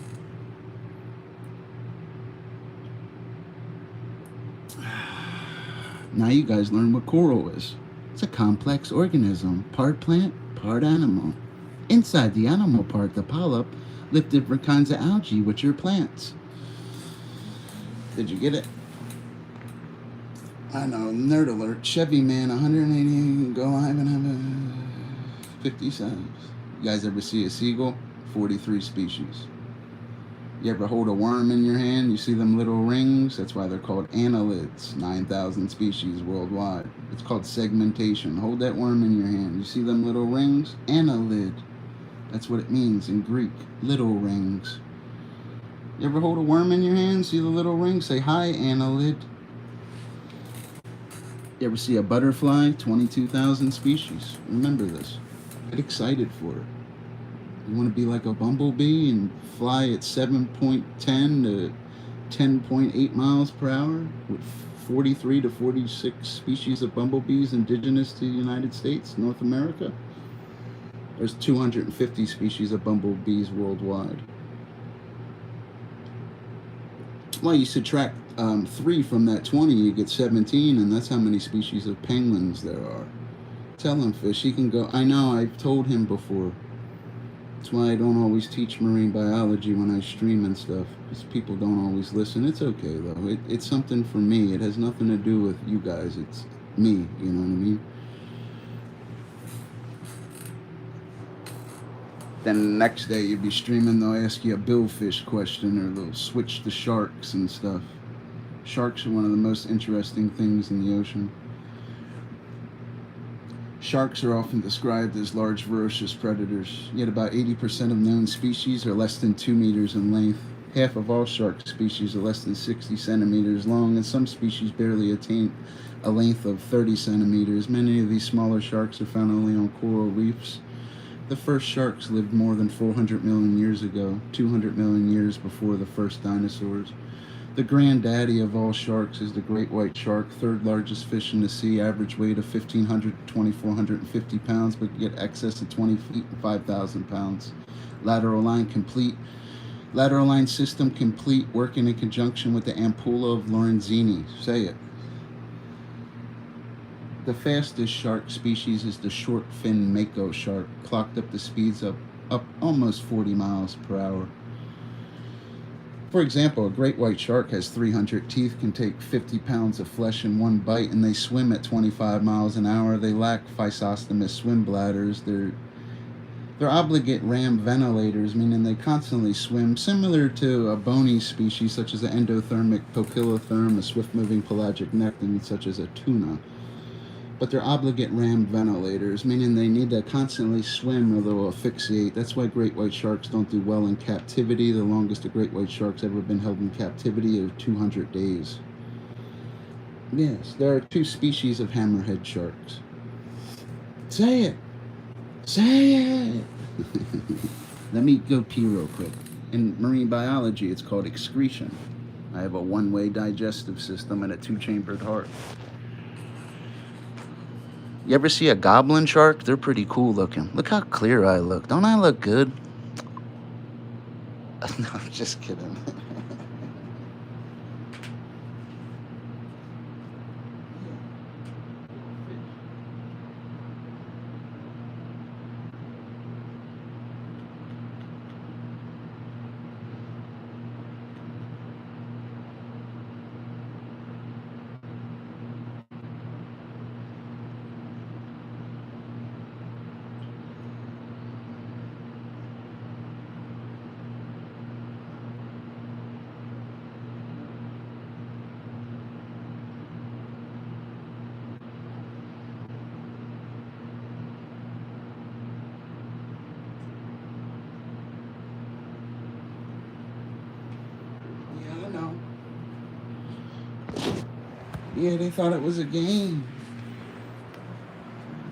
Now you guys learn what coral is. It's a complex organism, part plant, part animal. Inside the animal part, the polyp, live different kinds of algae, which are plants. Did you get it? I know, nerd alert. Chevy man, 180, go live and have a 50 cents. You guys ever see a seagull? 43 species. You ever hold a worm in your hand? You see them little rings? That's why they're called annelids. 9,000 species worldwide. It's called segmentation. Hold that worm in your hand. You see them little rings? Annelid. That's what it means in Greek. Little rings. You ever hold a worm in your hand? See the little rings? Say, hi, annelid. You ever see a butterfly? 22,000 species. Remember this. Get excited for it. You want to be like a bumblebee and fly at 7.10 to 10.8 miles per hour with 43 to 46 species of bumblebees indigenous to the United States, North America? There's 250 species of bumblebees worldwide. Well, you subtract 3 from that 20, you get 17, and that's how many species of penguins there are. Tell him, fish, he can go. I know, I've told him before. That's why I don't always teach marine biology when I stream and stuff, because people don't always listen. It's okay, though. It's something for me. It has nothing to do with you guys. It's me, you know what I mean? Then the next day you'd be streaming, they'll ask you a billfish question, or they'll switch to sharks and stuff. Sharks are one of the most interesting things in the ocean. Sharks are often described as large, ferocious predators, yet about 80% of known species are less than 2 meters in length. Half of all shark species are less than 60 centimeters long, and some species barely attain a length of 30 centimeters. Many of these smaller sharks are found only on coral reefs. The first sharks lived more than 400 million years ago, 200 million years before the first dinosaurs. The granddaddy of all sharks is the great white shark, third largest fish in the sea, average weight of 1,500 to 2,450 pounds, but can get excess of 20 feet and 5,000 pounds. Lateral line complete. Lateral line system complete, working in conjunction with the ampulla of Lorenzini. Say it. The fastest shark species is the short fin mako shark, clocked up to speeds up almost 40 miles per hour. For example, a great white shark has 300 teeth, can take 50 pounds of flesh in one bite, and they swim at 25 miles an hour. They lack physostomus swim bladders. They're obligate ram ventilators, meaning they constantly swim, similar to a bony species such as an endothermic poikilotherm, a swift-moving pelagic nekton such as a tuna. But they're obligate ram ventilators, meaning they need to constantly swim or they'll asphyxiate. That's why great white sharks don't do well in captivity. The longest a great white shark's ever been held in captivity is 200 days. Yes, there are two species of hammerhead sharks. Say it! Say it! Let me go pee real quick. In marine biology, it's called excretion. I have a one-way digestive system and a two-chambered heart. You ever see a goblin shark? They're pretty cool looking. Look how clear I look. Don't I look good? No, I'm just kidding. Yeah, I know. Yeah, they thought it was a game.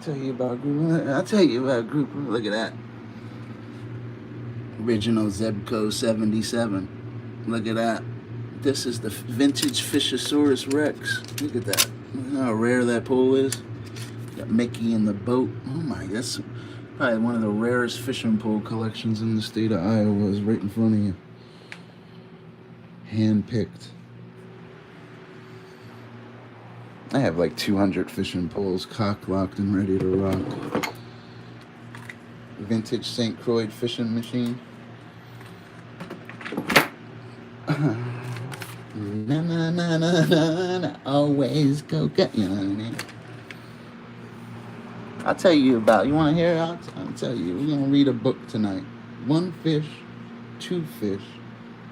I'll tell you about a group. Look at that. Original Zebco 77. Look at that. This is the vintage Fishosaurus Rex. Look at that. Look how rare that pole is. Got Mickey in the boat. Oh my, that's probably one of the rarest fishing pole collections in the state of Iowa. Is right in front of you. Hand-picked. I have like 200 fishing poles cock-locked and ready to rock. Vintage St. Croix fishing machine. Na na na na na na, always go get, you know what I mean? I'll tell you about, you want to hear? I'll tell you. We're going to read a book tonight. One fish, two fish,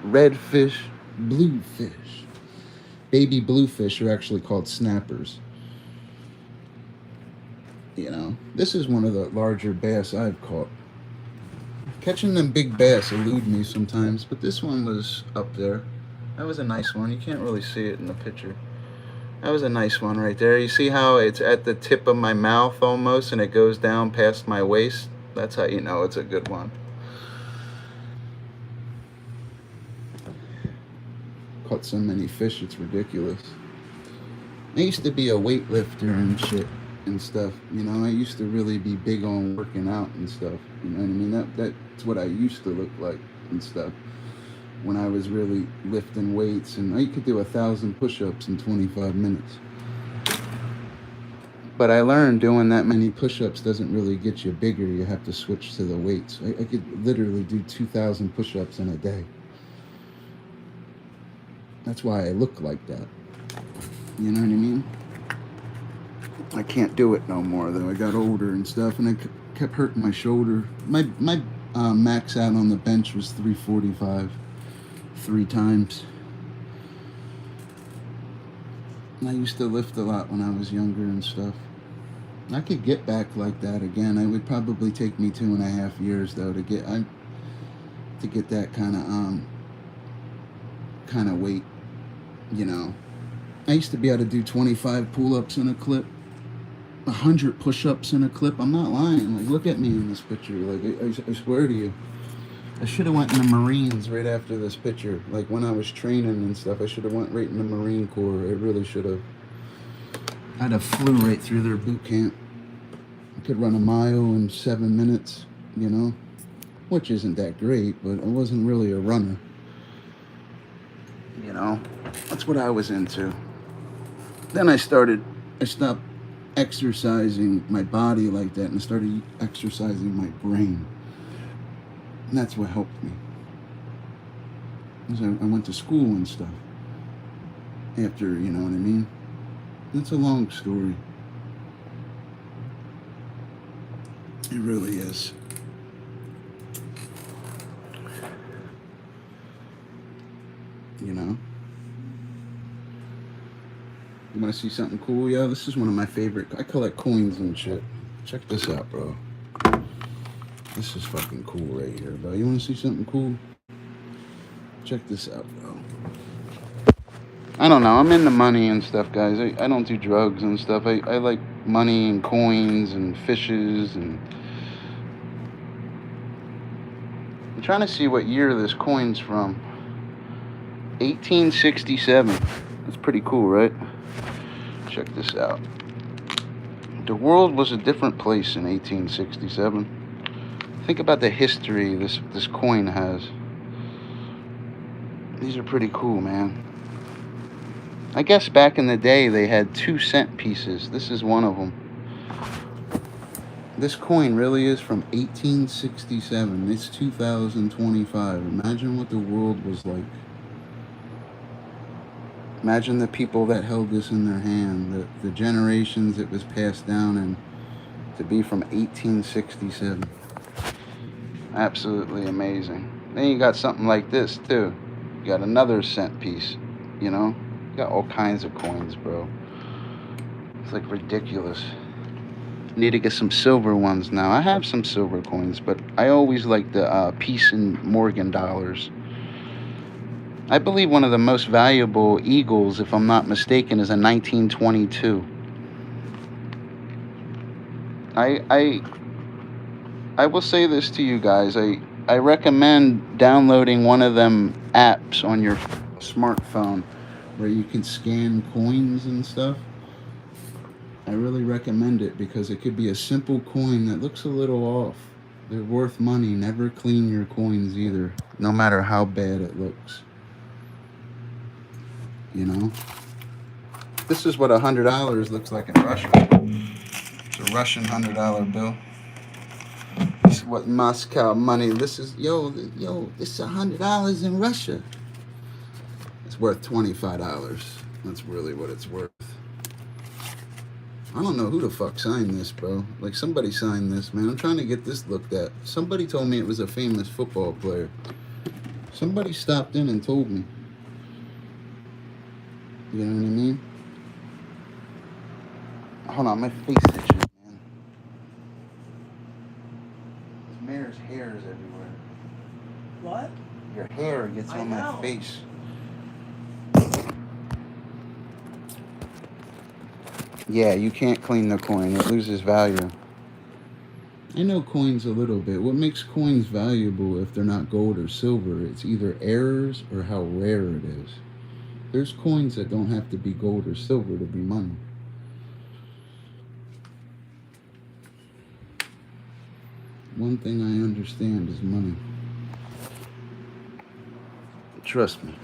red fish, blue fish. Baby bluefish are actually called snappers. You know, this is one of the larger bass I've caught. Catching them big bass elude me sometimes, but this one was up there. That was a nice one. You can't really see it in the picture. That was a nice one right there. You see how it's at the tip of my mouth almost, and it goes down past my waist? That's how you know it's a good one. Caught so many fish, it's ridiculous. I used to be a weightlifter and shit and stuff, you know. I used to really be big on working out and stuff, you know what I mean? That's what I used to look like and stuff when I was really lifting weights, and I could do 1,000 push-ups in 25 minutes. But I learned doing that many push-ups doesn't really get you bigger. You have to switch to the weights. I could literally do 2,000 push-ups in a day. That's why I look like that. You know what I mean? I can't do it no more, though. I got older and stuff, and I kept hurting my shoulder. My max out on the bench was 345 3 times. And I used to lift a lot when I was younger and stuff. I could get back like that again. It would probably take me 2.5 years, though, to get that kind of weight. You know, I used to be able to do 25 pull-ups in a clip. 100 push-ups in a clip. I'm not lying. Like, look at me in this picture. Like, I swear to you. I should have went in the Marines right after this picture. Like, when I was training and stuff, I should have went right in the Marine Corps. I really should have. I'd have flew right through their boot camp. I could run a mile in 7 minutes, you know? Which isn't that great, but I wasn't really a runner. You know? That's what I was into. Then I stopped exercising my body like that and started exercising my brain. And that's what helped me. Because I went to school and stuff. After, you know what I mean? It's a long story. It really is. You know? You want to see something cool? Yeah, this is one of my favorite. I collect coins and shit. Check this out, bro. This is fucking cool right here, bro. You want to see something cool? Check this out, bro. I don't know. I'm into money and stuff, guys. I don't do drugs and stuff. I like money and coins and fishes and... I'm trying to see what year this coin's from. 1867. That's pretty cool, right? Check this out. The world was a different place in 1867. Think about the history this coin has. These are pretty cool, man. I guess back in the day they had 2-cent pieces. This is one of them. This coin really is from 1867. It's 2025. Imagine what the world was like. Imagine the people that held this in their hand, the generations it was passed down, and to be from 1867. Absolutely amazing. Then you got something like this too. You got another cent piece, you know? You got all kinds of coins, bro. It's like ridiculous. Need to get some silver ones now. I have some silver coins, but I always like the Peace and Morgan dollars. I believe one of the most valuable eagles, if I'm not mistaken, is a 1922. I will say this to you guys. I recommend downloading one of them apps on your smartphone where you can scan coins and stuff. I really recommend it because it could be a simple coin that looks a little off. They're worth money. Never clean your coins either, no matter how bad it looks. You know? This is what $100 looks like in Russia. It's a Russian $100 bill. This is what Moscow money. This is, this is $100 in Russia. It's worth $25. That's really what it's worth. I don't know who the fuck signed this, bro. Like, somebody signed this, man. I'm trying to get this looked at. Somebody told me it was a famous football player. Somebody stopped in and told me. You know what I mean? Hold on, my face itching, man. This mayor's hair is everywhere. What? Your hair gets on my face. Yeah, you can't clean the coin. It loses value. I know coins a little bit. What makes coins valuable if they're not gold or silver? It's either errors or how rare it is. There's coins that don't have to be gold or silver to be money. One thing I understand is money. Trust me.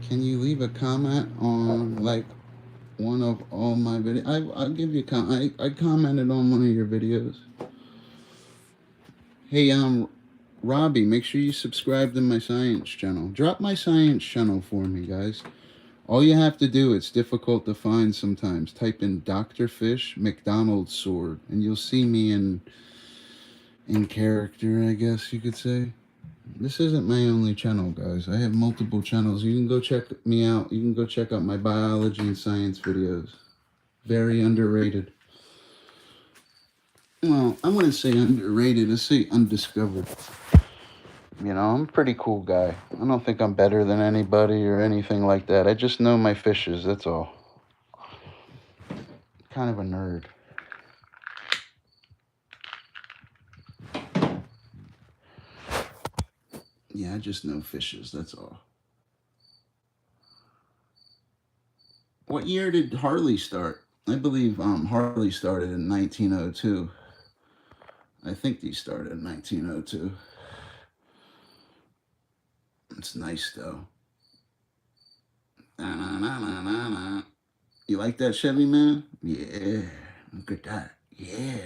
Can you leave a comment on, like, one of all my videos? I'll give you a comment. I commented on one of your videos. Hey, Robbie, make sure you subscribe to my science channel. Drop my science channel for me, guys. All you have to do, it's difficult to find sometimes. Type in Dr. Fish McDonald's sword, and you'll see me in character, I guess you could say. This isn't my only channel, guys. I have multiple channels. You can go check me out. You can go check out my biology and science videos. Very underrated. Well, I wouldn't say underrated. I say undiscovered. You know, I'm a pretty cool guy. I don't think I'm better than anybody or anything like that. I just know my fishes, that's all. Kind of a nerd. Yeah, I just know fishes, that's all. What year did Harley start? I believe Harley started in 1902. I think he started in 1902. It's nice though. Na-na-na-na-na-na. You like that Chevy, man? Yeah. Look at that. Yeah.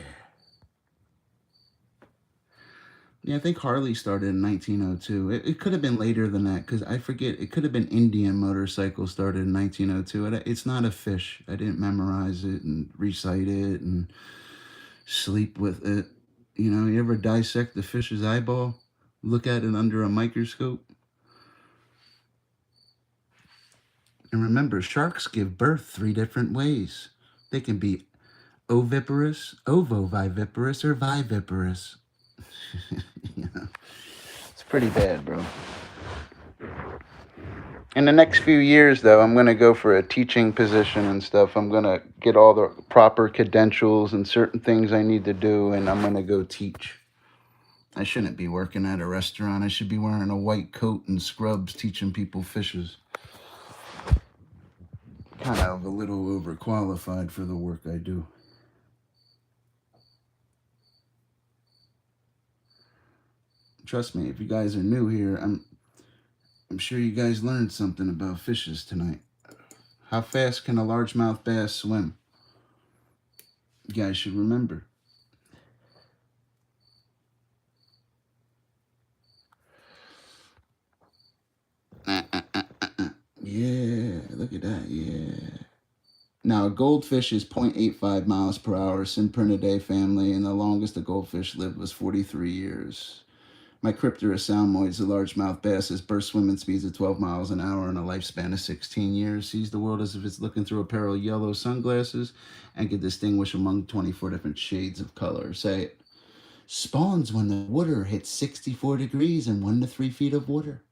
Yeah, I think Harley started in 1902. It could have been later than that because I forget. It could have been Indian Motorcycle started in 1902. It's not a fish. I didn't memorize it and recite it and sleep with it. You know, you ever dissect the fish's eyeball? Look at it under a microscope? And remember, sharks give birth 3 different ways. They can be oviparous, ovoviviparous, or viviparous. You know, it's pretty bad, bro. In the next few years, though, I'm going to go for a teaching position and stuff. I'm going to get all the proper credentials and certain things I need to do, and I'm going to go teach. I shouldn't be working at a restaurant. I should be wearing a white coat and scrubs teaching people fishes. Kind of a little overqualified for the work I do. Trust me, if you guys are new here, I'm sure you guys learned something about fishes tonight. How fast can a largemouth bass swim? You guys should remember. Yeah, look at that, yeah. Now, a goldfish is 0.85 miles per hour, Cyprinidae family, and the longest a goldfish lived was 43 years. Micropterus salmoids, the largemouth bass, has burst swimming speeds of 12 miles an hour and a lifespan of 16 years. Sees the world as if it's looking through a pair of yellow sunglasses and can distinguish among 24 different shades of color. Say it. Spawns when the water hits 64 degrees and 1 to 3 feet of water.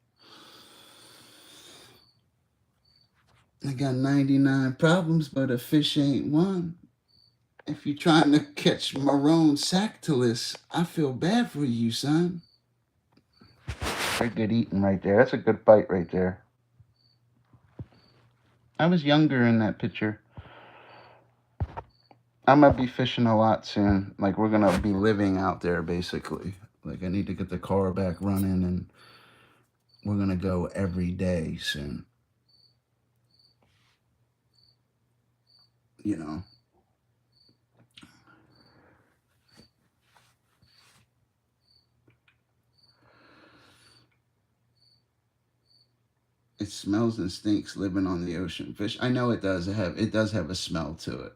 I got 99 problems, but a fish ain't one. If you're trying to catch Marone Sactylus, I feel bad for you, son. Very good eating right there. That's a good bite right there. I was younger in that picture. I'm going to be fishing a lot soon. Like, we're going to be living out there, basically. Like, I need to get the car back running, and we're going to go every day soon. You know. It smells and stinks living on the ocean. Fish, I know it does. It does have a smell to it.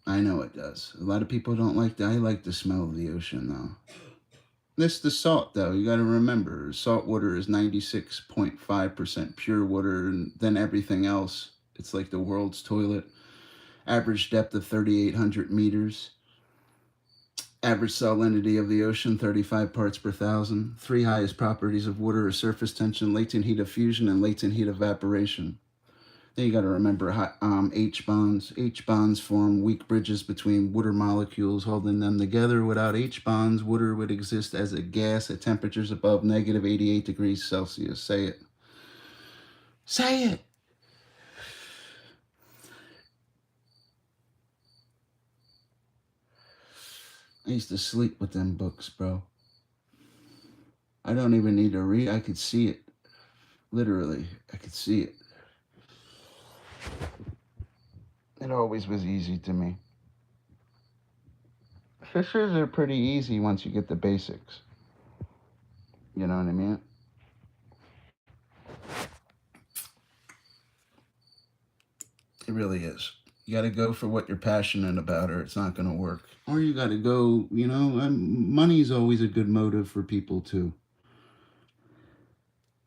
I know it does. A lot of people don't like that. I like the smell of the ocean, though. This the salt, though. You got to remember, salt water is 96.5% pure water, and then everything else. It's like the world's toilet. Average depth of 3,800 meters. Average salinity of the ocean, 35 parts per thousand. 3 highest properties of water are surface tension, latent heat of fusion, and latent heat evaporation. Then you got to remember H bonds. H bonds form weak bridges between water molecules, holding them together. Without H bonds, water would exist as a gas at temperatures above negative 88 degrees Celsius. Say it. Say it. I used to sleep with them books, bro. I don't even need to read. I could see it. Literally, I could see it. It always was easy to me. Fishers are pretty easy once you get the basics. You know what I mean? It really is. You got to go for what you're passionate about, or it's not going to work. Or you got to go, you know, money's always a good motive for people, too.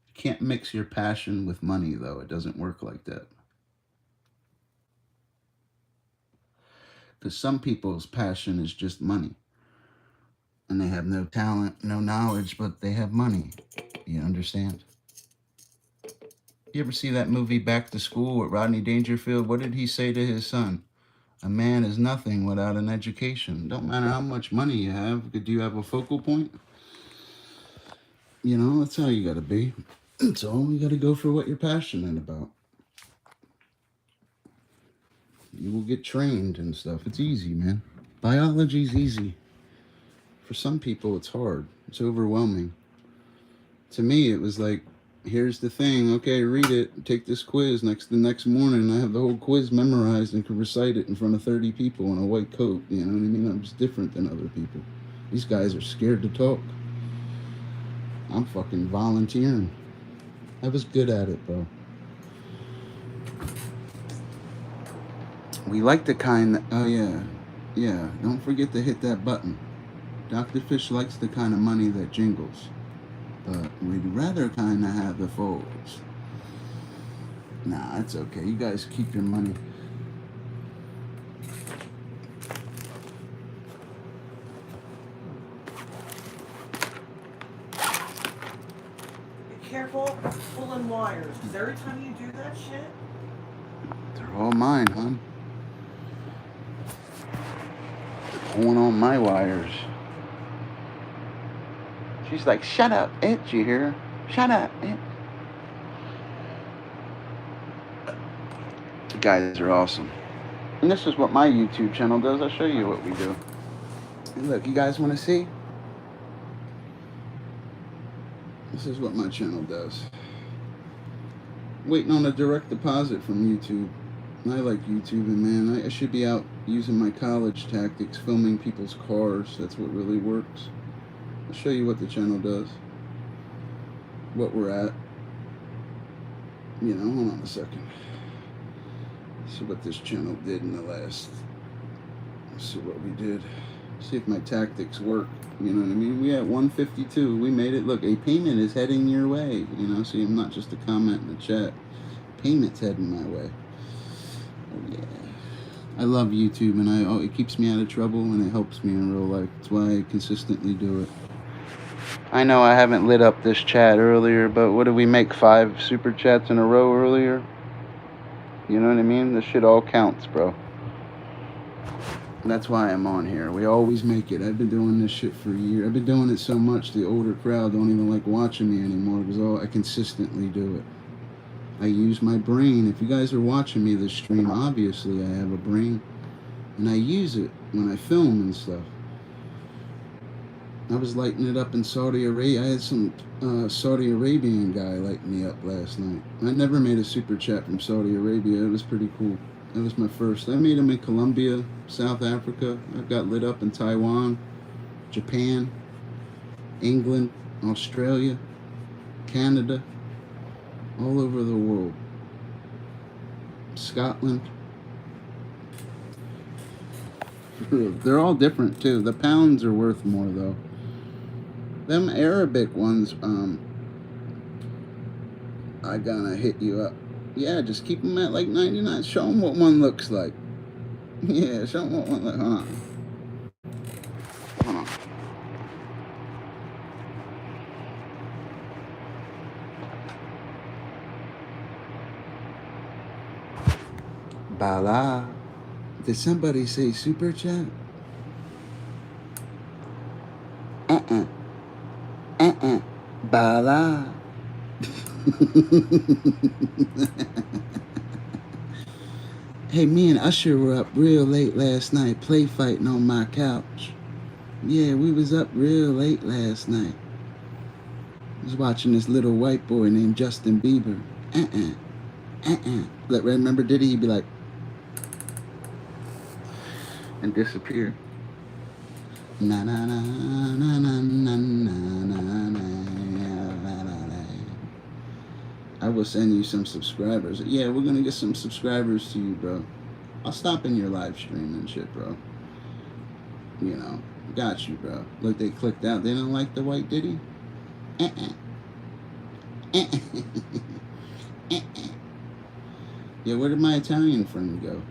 You can't mix your passion with money, though. It doesn't work like that. Because some people's passion is just money. And they have no talent, no knowledge, but they have money. You understand? You ever see that movie Back to School with Rodney Dangerfield? What did he say to his son? A man is nothing without an education. Don't matter how much money you have. Do you have a focal point? You know, that's how you gotta be. That's all. You gotta go for what you're passionate about. You will get trained and stuff. It's easy, man. Biology's easy. For some people, it's hard. It's overwhelming. To me, it was like, here's the thing. Okay, read it. Take this quiz. The next morning, I have the whole quiz memorized and can recite it in front of 30 people in a white coat. You know what I mean? I'm just different than other people. These guys are scared to talk. I'm fucking volunteering. I was good at it, bro. We like the kind that, oh yeah, yeah, don't forget to hit that button. Dr. Fish likes the kind of money that jingles, but we'd rather kind of have the folds. Nah, it's okay. You guys keep your money. Be careful pulling wires, because every time you do that shit, They're all mine, hon. They're pulling on my wires. She's like, shut up, itch, you hear her? Shut up, itch. You guys are awesome. And this is what my YouTube channel does. I'll show you what we do. And look, you guys want to see? This is what my channel does. Waiting on a direct deposit from YouTube. I like YouTube, and man, I should be out using my college tactics, filming people's cars. That's what really works. I'll show you what the channel does. What we're at. You know, hold on a second. See what this channel did in the last. Let's see what we did. See if my tactics work. You know what I mean? We at 152. We made it. Look, a payment is heading your way. You know, see, I'm not just a comment in the chat. Payment's heading my way. Oh yeah. I love YouTube, and it keeps me out of trouble, and it helps me in real life. That's why I consistently do it. I know I haven't lit up this chat earlier, but what did we make? 5 super chats in a row earlier? You know what I mean? This shit all counts, bro. That's why I'm on here. We always make it. I've been doing this shit for years. I've been doing it so much the older crowd don't even like watching me anymore because I consistently do it. I use my brain. If you guys are watching me this stream, obviously I have a brain. And I use it when I film and stuff. I was lighting it up in Saudi Arabia. I had some Saudi Arabian guy light me up last night. I never made a super chat from Saudi Arabia. It was pretty cool. That was my first. I made them in Colombia, South Africa. I got lit up in Taiwan, Japan, England, Australia, Canada, all over the world. Scotland. They're all different too. The pounds are worth more though. Them Arabic ones, I gonna hit you up. Yeah, just keep them at like 99. Show them what one looks like. Yeah, show them what one looks like. Hold on. Hold on. Bala. Did somebody say super chat? Bala. Hey, me and Usher were up real late last night, play fighting on my couch. Yeah, we was up real late last night. I was watching this little white boy named Justin Bieber. Like, remember Diddy? He'd be like, and disappear. Na na na na na na na na na. I will send you some subscribers. Yeah, we're gonna get some subscribers to you, bro. I'll stop in your live stream and shit, bro. You know, got you, bro. Look, they clicked out. They don't like the white Diddy? Yeah, where did my Italian friend go?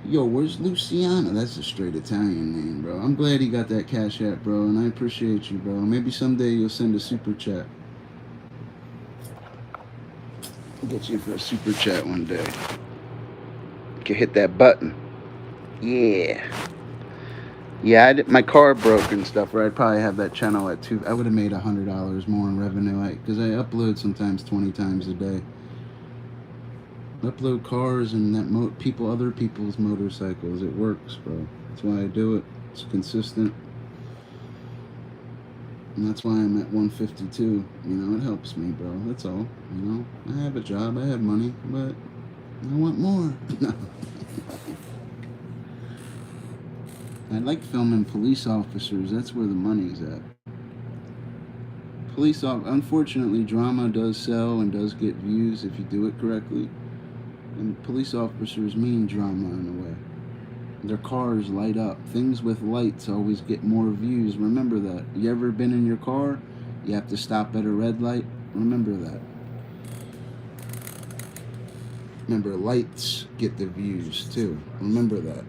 Yo, where's Luciano? That's a straight Italian name, bro. I'm glad he got that Cash App, bro, and I appreciate you, bro. Maybe someday you'll send a super chat. I'll get you for a super chat one day. Can hit that button. Yeah. Yeah, my car broke and stuff, or I'd probably have that channel at 2. I would have made $100 more in revenue, because I upload sometimes 20 times a day. Upload cars and other people's motorcycles. It works, bro. That's why I do it. It's consistent. And that's why I'm at 152. You know, it helps me, bro. That's all. You know, I have a job, I have money, but I want more. No. I like filming police officers. That's where the money's at. Unfortunately, drama does sell and does get views if you do it correctly. And police officers mean drama in a way. Their cars light up. Things with lights always get more views. Remember that. You ever been in your car? You have to stop at a red light? Remember that. Remember, lights get the views too. Remember that.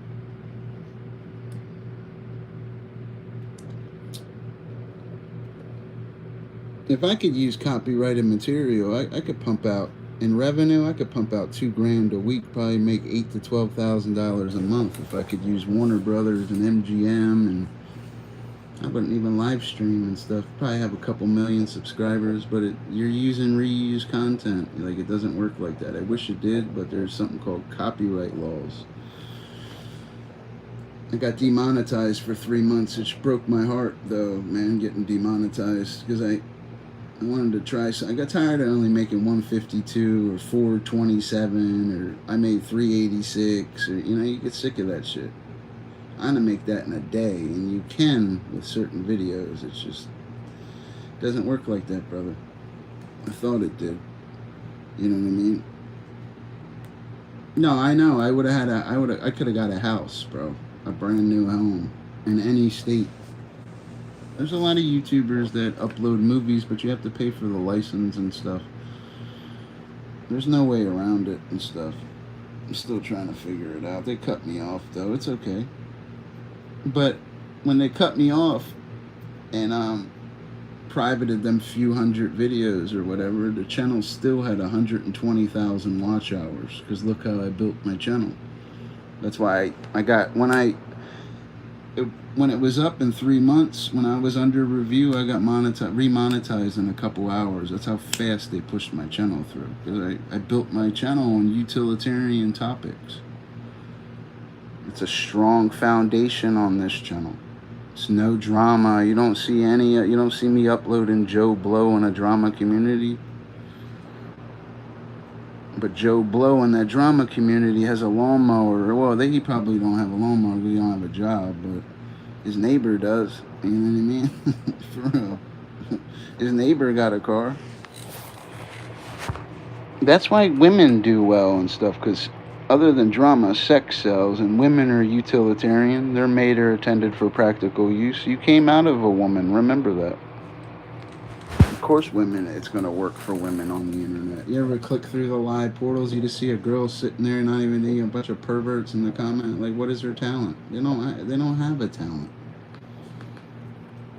If I could use copyrighted material, I could pump out, in revenue, I could pump out $2,000 a week, probably make $8,000 to $12,000 a month if I could use Warner Brothers and MGM, and I wouldn't even live stream and stuff. Probably have a couple million subscribers, but you're using reused content. Like, it doesn't work like that. I wish it did, but there's something called copyright laws. I got demonetized for 3 months, which broke my heart, though, man, getting demonetized, because I wanted to try. So I got tired of only making 152 or 427, or I made 386, or you get sick of that shit. I'm gonna make that in a day, and you can with certain videos. It's just doesn't work like that, brother. I thought it did. You know what I mean? No, I know. I could have got a house, bro, a brand new home in any state. There's a lot of YouTubers that upload movies, but you have to pay for the license and stuff. There's no way around it and stuff. I'm still trying to figure it out. They cut me off, though. It's okay. But when they cut me off and privated them few hundred videos or whatever, the channel still had 120,000 watch hours. Because look how I built my channel. That's why I got, when it was up in 3 months, when I was under review, I got remonetized in a couple hours. That's how fast they pushed my channel through. Because I built my channel on utilitarian topics. It's a strong foundation on this channel. It's no drama. You don't see me uploading Joe Blow in a drama community. But Joe Blow in that drama community has a lawnmower. Well, he probably don't have a lawnmower because he don't have a job, but his neighbor does. You know what I mean? For real. His neighbor got a car. That's why women do well and stuff, because other than drama, sex sells, and women are utilitarian. They're made or intended for practical use. You came out of a woman. Remember that. Of course, it's going to work for women on the internet. You ever click through the live portals, you just see a girl sitting there, not even a bunch of perverts in the comment. Like, what is her talent? They don't have a talent.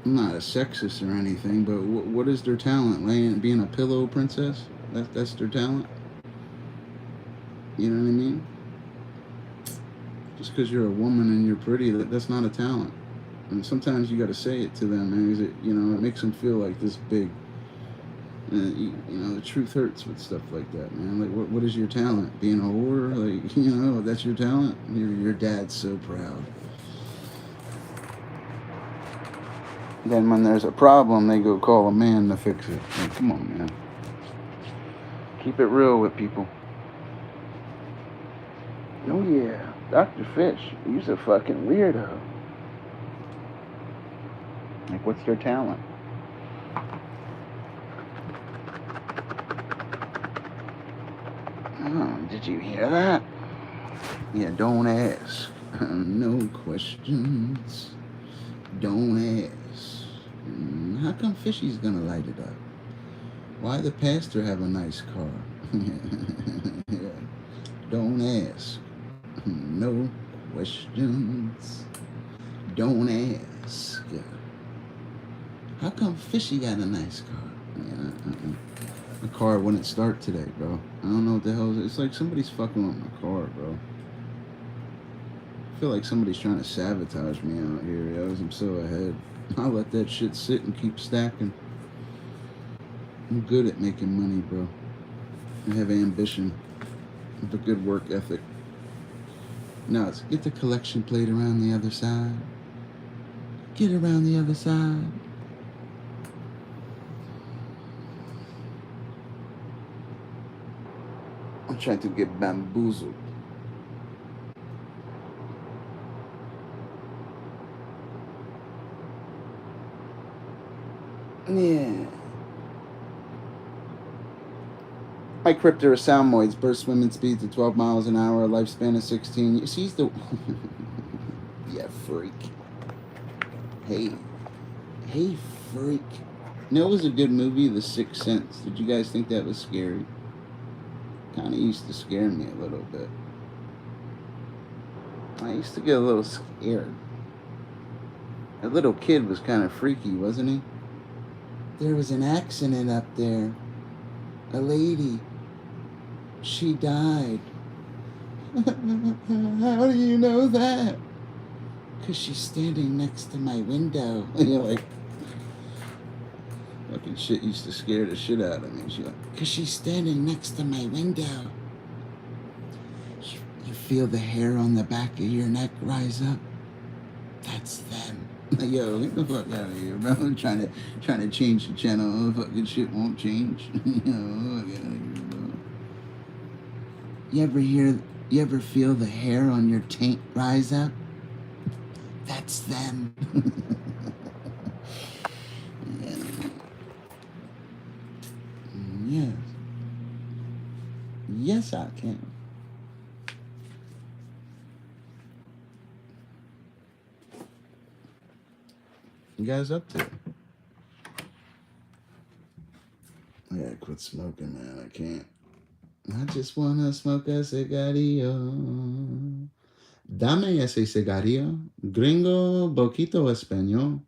I'm not a sexist or anything, but what is their talent? Being a pillow princess? That's their talent? You know what I mean? Just because you're a woman and you're pretty, that's not a talent. And sometimes you got to say it to them, man. It makes them feel like this big. The truth hurts with stuff like that, man. Like, what is your talent? Being a whore? Like, that's your talent? Your dad's so proud. Then when there's a problem, they go call a man to fix it. Like, come on, man. Keep it real with people. Oh, yeah. Dr. Fish, he's a fucking weirdo. Like, what's their talent? Oh, did you hear that? Yeah, don't ask. No questions. Don't ask. How come Fishy's gonna light it up? Why the pastor have a nice car? Yeah. Don't ask. No questions. Don't ask. How come Fishy got a nice car? Yeah, the car wouldn't start today, bro. I don't know what the hell. It's like somebody's fucking with my car, bro. feel like somebody's trying to sabotage me out here, yo. I'm so ahead. I'll let that shit sit and keep stacking. I'm good at making money, bro. I have ambition. I have a good work ethic. Now let's get the collection plate around the other side. Get around the other side. I'm trying to get bamboozled. Yeah. Micropterosalmoids burst swimming speeds of 12 miles an hour, a lifespan of 16. You see the... Yeah, freak. Hey, freak. You know, it was a good movie, The Sixth Sense. Did you guys think that was scary? Kind of used to scare me a little bit. I used to get a little scared. That little kid was kind of freaky, wasn't he? There was an accident up there. A lady. She died. How do you know that? Because she's standing next to my window. And you're like, fucking shit used to scare the shit out of me. She's like, because she's standing next to my window. You feel the hair on the back of your neck rise up? That's them. Yo, get the fuck out of here, bro. I'm trying to change the channel. Fucking shit won't change. Yo, get out of here, bro. You ever feel the hair on your taint rise up? That's them. Yes. Yes, I can. You guys up to? I gotta quit smoking, man. I can't. I just wanna smoke a cigarillo. Dame ese cigarillo. Gringo, poquito español.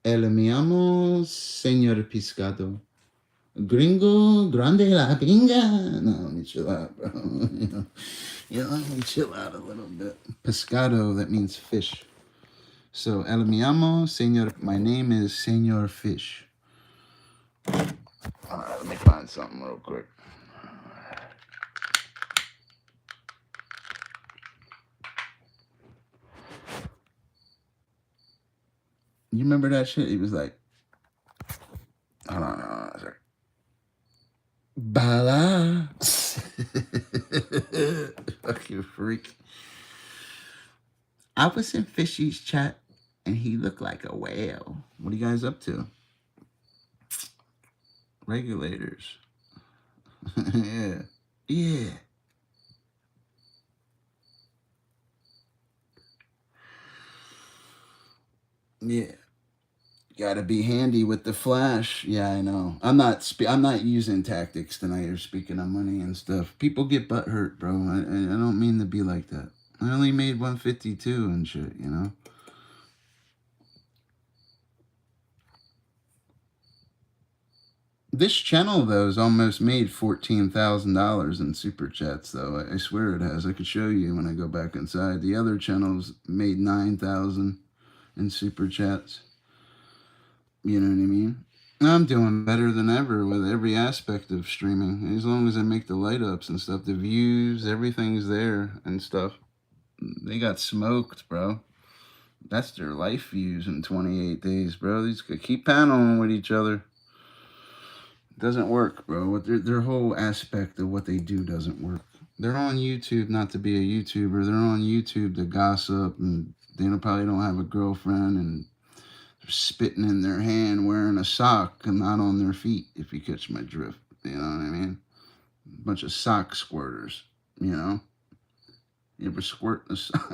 El me llamo Señor Piscado. Gringo, grande la pinga. No, let me chill out, bro. Let me chill out a little bit. Pescado, that means fish. So, el me llamo Señor. My name is Señor Fish. All right, let me find something real quick. You remember that shit? He was like, hold on. Sorry. Bala. Fucking freak. I was in Fishy's chat and he looked like a whale. What are you guys up to? Regulators. Yeah. Yeah. Yeah. Gotta be handy with the flash. Yeah, I know. I'm not using tactics tonight or speaking on money and stuff. People get butt hurt, bro. I don't mean to be like that. I only made 152 and shit, you know? This channel, though, has almost made $14,000 in super chats, though. I swear it has. I could show you when I go back inside. The other channels made $9,000 in super chats. You know what I mean? I'm doing better than ever with every aspect of streaming. As long as I make the light ups and stuff, the views, everything's there and stuff. They got smoked, bro. That's their life views in 28 days, bro. These could keep paneling with each other. Doesn't work, bro. Their whole aspect of what they do doesn't work. They're on YouTube not to be a YouTuber. They're on YouTube to gossip, and they probably don't have a girlfriend, and they're spitting in their hand wearing a sock and not on their feet, if you catch my drift. You know what I mean? A bunch of sock squirters, you know? You ever squirt the sock?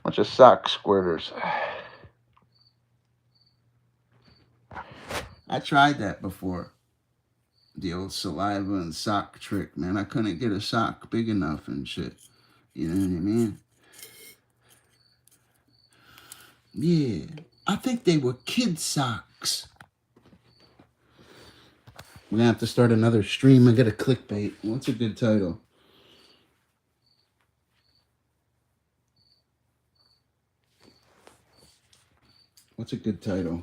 Bunch of sock squirters. I tried that before. The old saliva and sock trick, man. I couldn't get a sock big enough and shit. You know what I mean? Yeah. I think they were kid socks. We're gonna have to start another stream. I got a clickbait. What's a good title? What's a good title?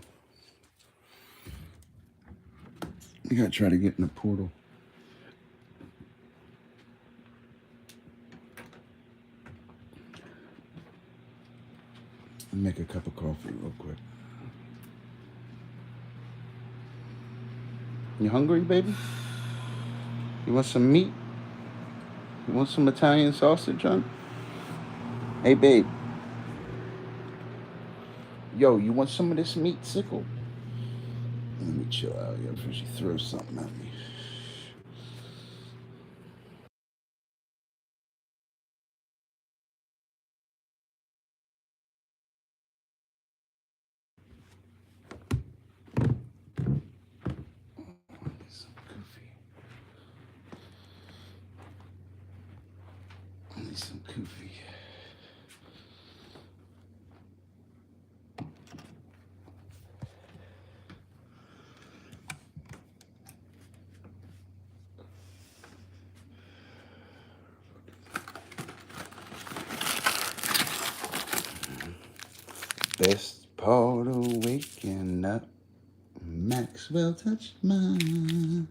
We gotta try to get in the portal. I'll make a cup of coffee real quick. You hungry, baby? You want some meat? You want some Italian sausage, huh? Hey, babe. Yo, you want some of this meat, Sickle? Let me chill out here before she throws something at me. Some coffee. I need some coffee. Best part of waking up, Maxwell touched mine.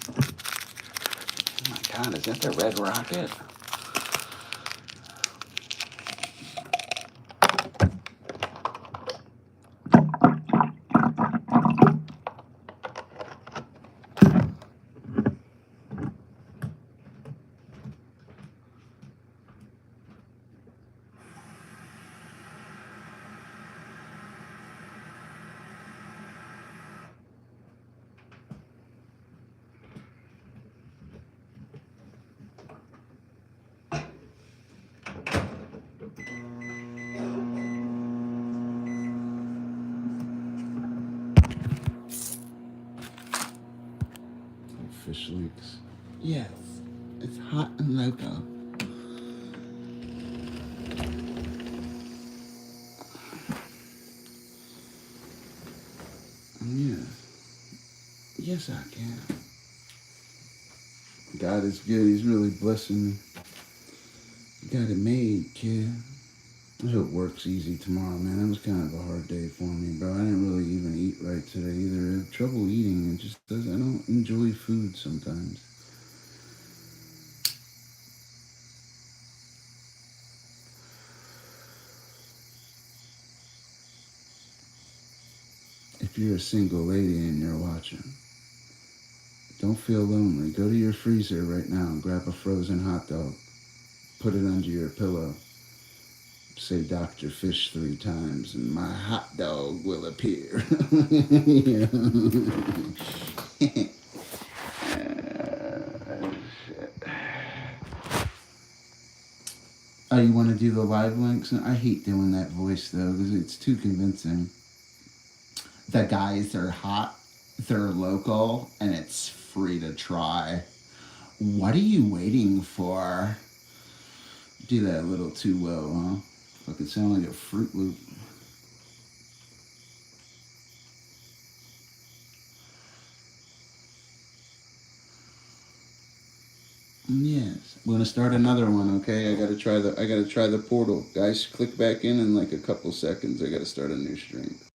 Oh my God, is that the Red Rocket? Fish links. Yes, it's hot and loco. Yeah. Yes, I can. God is good. He's really blessing me. You got it made, kid. I hope work's easy tomorrow, man. That was kind of a hard day for me, bro. I didn't really even eat right today either. I have trouble eating. It just does. I don't enjoy food sometimes. If you're a single lady and you're watching, don't feel lonely. Go to your freezer right now and grab a frozen hot dog. Put it under your pillow. Say Dr. Fish 3 times and my hot dog will appear. Oh, you want to do the live links? I hate doing that voice though because it's too convincing. The guys are hot, they're local, and it's free to try. What are you waiting for? Do that a little too low, huh? Fucking sound like a Fruit Loop. Yes, I'm gonna start another one. Okay, I gotta try the portal, guys. Click back in like a couple seconds. I gotta start a new stream.